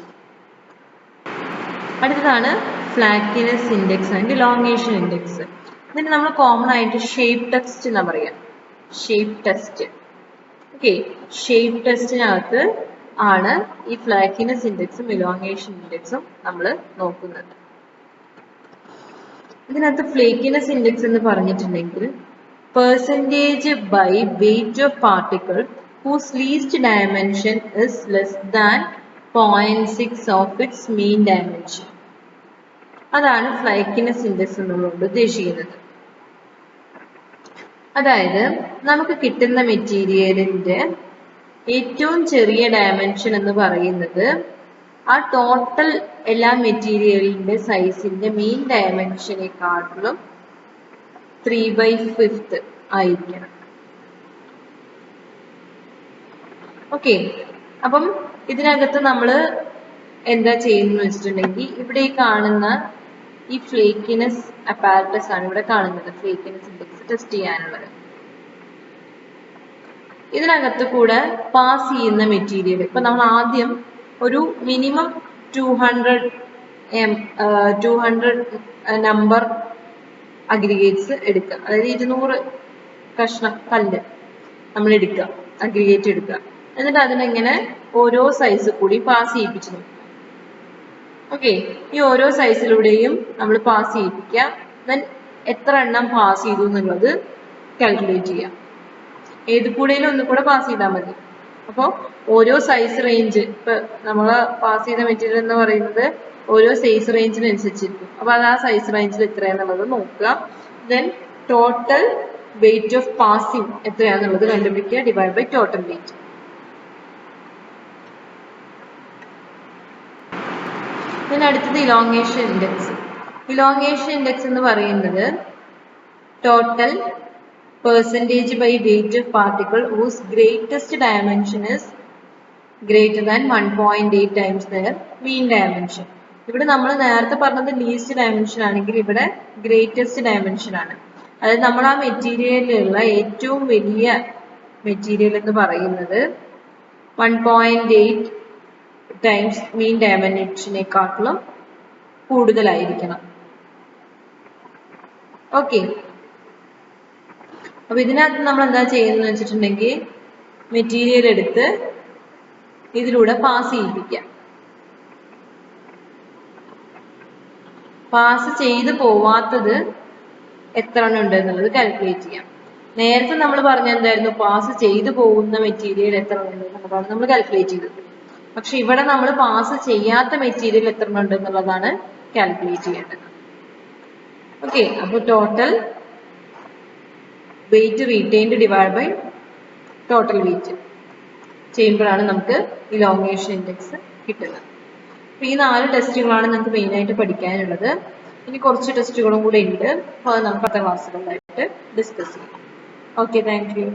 Speaker 1: അടുത്തതാണ് ഫ്ലാക്കിനെസ് ഇൻഡെക്സ് ആൻഡ് ഇലോങ്ങേഷൻ ഇൻഡെക്സ്. ഇതിന് നമ്മൾ കോമൺ ആയിട്ട് ഷേപ്പ് ടെസ്റ്റ് എന്നാ പറയാം. Shape test. ഓക്കെ, ഷേപ്പ് ടെസ്റ്റിനകത്ത് ആണ് ഈ ഫ്ലാക്കിനെസ് ഇൻഡെക്സും ഇലോങ്ങേഷൻ ഇൻഡെക്സും നമ്മൾ നോക്കുന്നത്. ഇതിനകത്ത് ഫ്ലാക്കിനെസ് ഇൻഡെക്സ് എന്ന് പറഞ്ഞിട്ടുണ്ടെങ്കിൽ percentage by weight of particle whose least dimension is less than 0.6 of its mean dimension. അതാണ് ഫ്ലാക്കിനെസ് ഇൻഡെക്സ് എന്നുള്ളത് ഉദ്ദേശിക്കുന്നത്. അതായത് നമുക്ക് കിട്ടുന്ന മെറ്റീരിയലിന്റെ ഏറ്റവും ചെറിയ ഡയമെൻഷൻ എന്ന് പറയുന്നത് ആ ടോട്ടൽ എല്ലാ മെറ്റീരിയലിന്റെ സൈസിന്റെ മെയിൻ ഡയമെൻഷനെക്കാട്ടിലും 3/5 ആയിരിക്കണം. ഓക്കെ, അപ്പം ഇതിനകത്ത് നമ്മൾ എന്താ ചെയ്യുന്നത് വെച്ചിട്ടുണ്ടെങ്കിൽ ഇവിടെ ഈ കാണുന്ന ഈ ഫ്ലേക്കിനെസ് അപ്പാരറ്റസ് ആണ് ഇവിടെ കാണുന്നത്. ഫ്ലേക്കിനെസ് ഇൻഡെക്സ് ടെസ്റ്റ് ചെയ്യാനുള്ളത്. ഇതിനകത്ത് കൂടെ പാസ് ചെയ്യുന്ന മെറ്റീരിയൽ ഇപ്പൊ നമ്മൾ ആദ്യം ഒരു മിനിമം 200 നമ്പർ അഗ്രിഗേറ്റ്സ് എടുക്കുക. അതായത് 200 കഷ്ണം കല്ല് നമ്മൾ എടുക്കുക, അഗ്രിഗേറ്റ് എടുക്കുക. എന്നിട്ട് അതിനെങ്ങനെ ഓരോ സൈസ് കൂടി പാസ് ചെയ്യിപ്പിച്ചു നോക്കുക. ഓക്കെ, ഈ ഓരോ സൈസിലൂടെയും നമ്മൾ പാസ് ചെയ്യിപ്പിക്കാം. ദെൻ എത്ര എണ്ണം പാസ് ചെയ്തു എന്നുള്ളത് കാൽക്കുലേറ്റ് ചെയ്യാം. ഏത് കൂടെയും ഒന്നും കൂടെ പാസ് ചെയ്താൽ മതി. അപ്പോൾ ഓരോ സൈസ് റേഞ്ച്, ഇപ്പൊ നമ്മൾ പാസ് ചെയ്ത മെറ്റീരിയൽ എന്ന് പറയുന്നത് ഓരോ സൈസ് റേഞ്ചിനനുസരിച്ചിരിക്കും. അപ്പൊ അത് ആ സൈസ് റേഞ്ചിൽ എത്രയാന്നുള്ളത് നോക്കുക. Then total weight of passing എത്രയാന്നുള്ളത് കണ്ടുപിടിക്കുക, ഡിവൈഡ് ബൈ ടോട്ടൽ വെയിറ്റ്. അടുത്തത് ഇലോങ്ങേഷൻ ഇൻഡെക്സ്. ഇലോങ്ങേഷൻ ഇൻഡെക്സ് എന്ന് പറയുന്നത് total percentage by weight of particle whose greatest dimension is greater than 1.8 times their mean dimension. ഇവിടെ നമ്മൾ നേരത്തെ പറഞ്ഞത് ലീസ്റ്റ് ഡയമെൻഷൻ ആണെങ്കിൽ ഇവിടെ ഗ്രേറ്റസ്റ്റ് ഡയമെൻഷൻ ആണ്. അതായത് നമ്മൾ ആ മെറ്റീരിയലിലുള്ള ഏറ്റവും വലിയ മെറ്റീരിയൽ എന്ന് പറയുന്നത് 1.8 ടൈംസ് മീൻ ഡയമെൻഷനേക്കാട്ടിലും കൂടുതലായിരിക്കണം. ഓക്കെ, അപ്പൊ ഇതിനകത്ത് നമ്മൾ എന്താ ചെയ്യുന്നത് വെച്ചിട്ടുണ്ടെങ്കിൽ മെറ്റീരിയൽ എടുത്ത് ഇതിലൂടെ പാസ് ചെയ്യിപ്പിക്കാം. പാസ് ചെയ്ത് പോവാത്തത് എത്ര എണ്ണം ഉണ്ട് എന്നുള്ളത് കാൽക്കുലേറ്റ് ചെയ്യാം. നേരത്തെ നമ്മൾ പറഞ്ഞ എന്തായിരുന്നു, പാസ് ചെയ്തു പോകുന്ന മെറ്റീരിയൽ എത്ര ഉണ്ട് എന്നുള്ളതാണ് നമ്മൾ കാൽക്കുലേറ്റ് ചെയ്തത്. പക്ഷെ ഇവിടെ നമ്മൾ പാസ് ചെയ്യാത്ത മെറ്റീരിയൽ എത്ര ഉണ്ട് എന്നുള്ളതാണ് കാൽക്കുലേറ്റ് ചെയ്യേണ്ടത്. ഓക്കെ, അപ്പൊ total weight retained divide by total weight ചെയ്യുമ്പോഴാണ് നമുക്ക് ഇലോങ്ങേഷൻ ഇൻഡെക്സ് കിട്ടുന്നത്. അപ്പൊ ഈ 4 ടെസ്റ്റുകളാണ് നമുക്ക് മെയിൻ ആയിട്ട് പഠിക്കാനുള്ളത്. ഇനി കുറച്ച് ടെസ്റ്റുകളും കൂടെ ഉണ്ട്. അപ്പോൾ അത് നമുക്ക് അടുത്ത ക്ലാസ്സുകളിലായിട്ട് ഡിസ്കസ് ചെയ്യാം. Okay, thank you.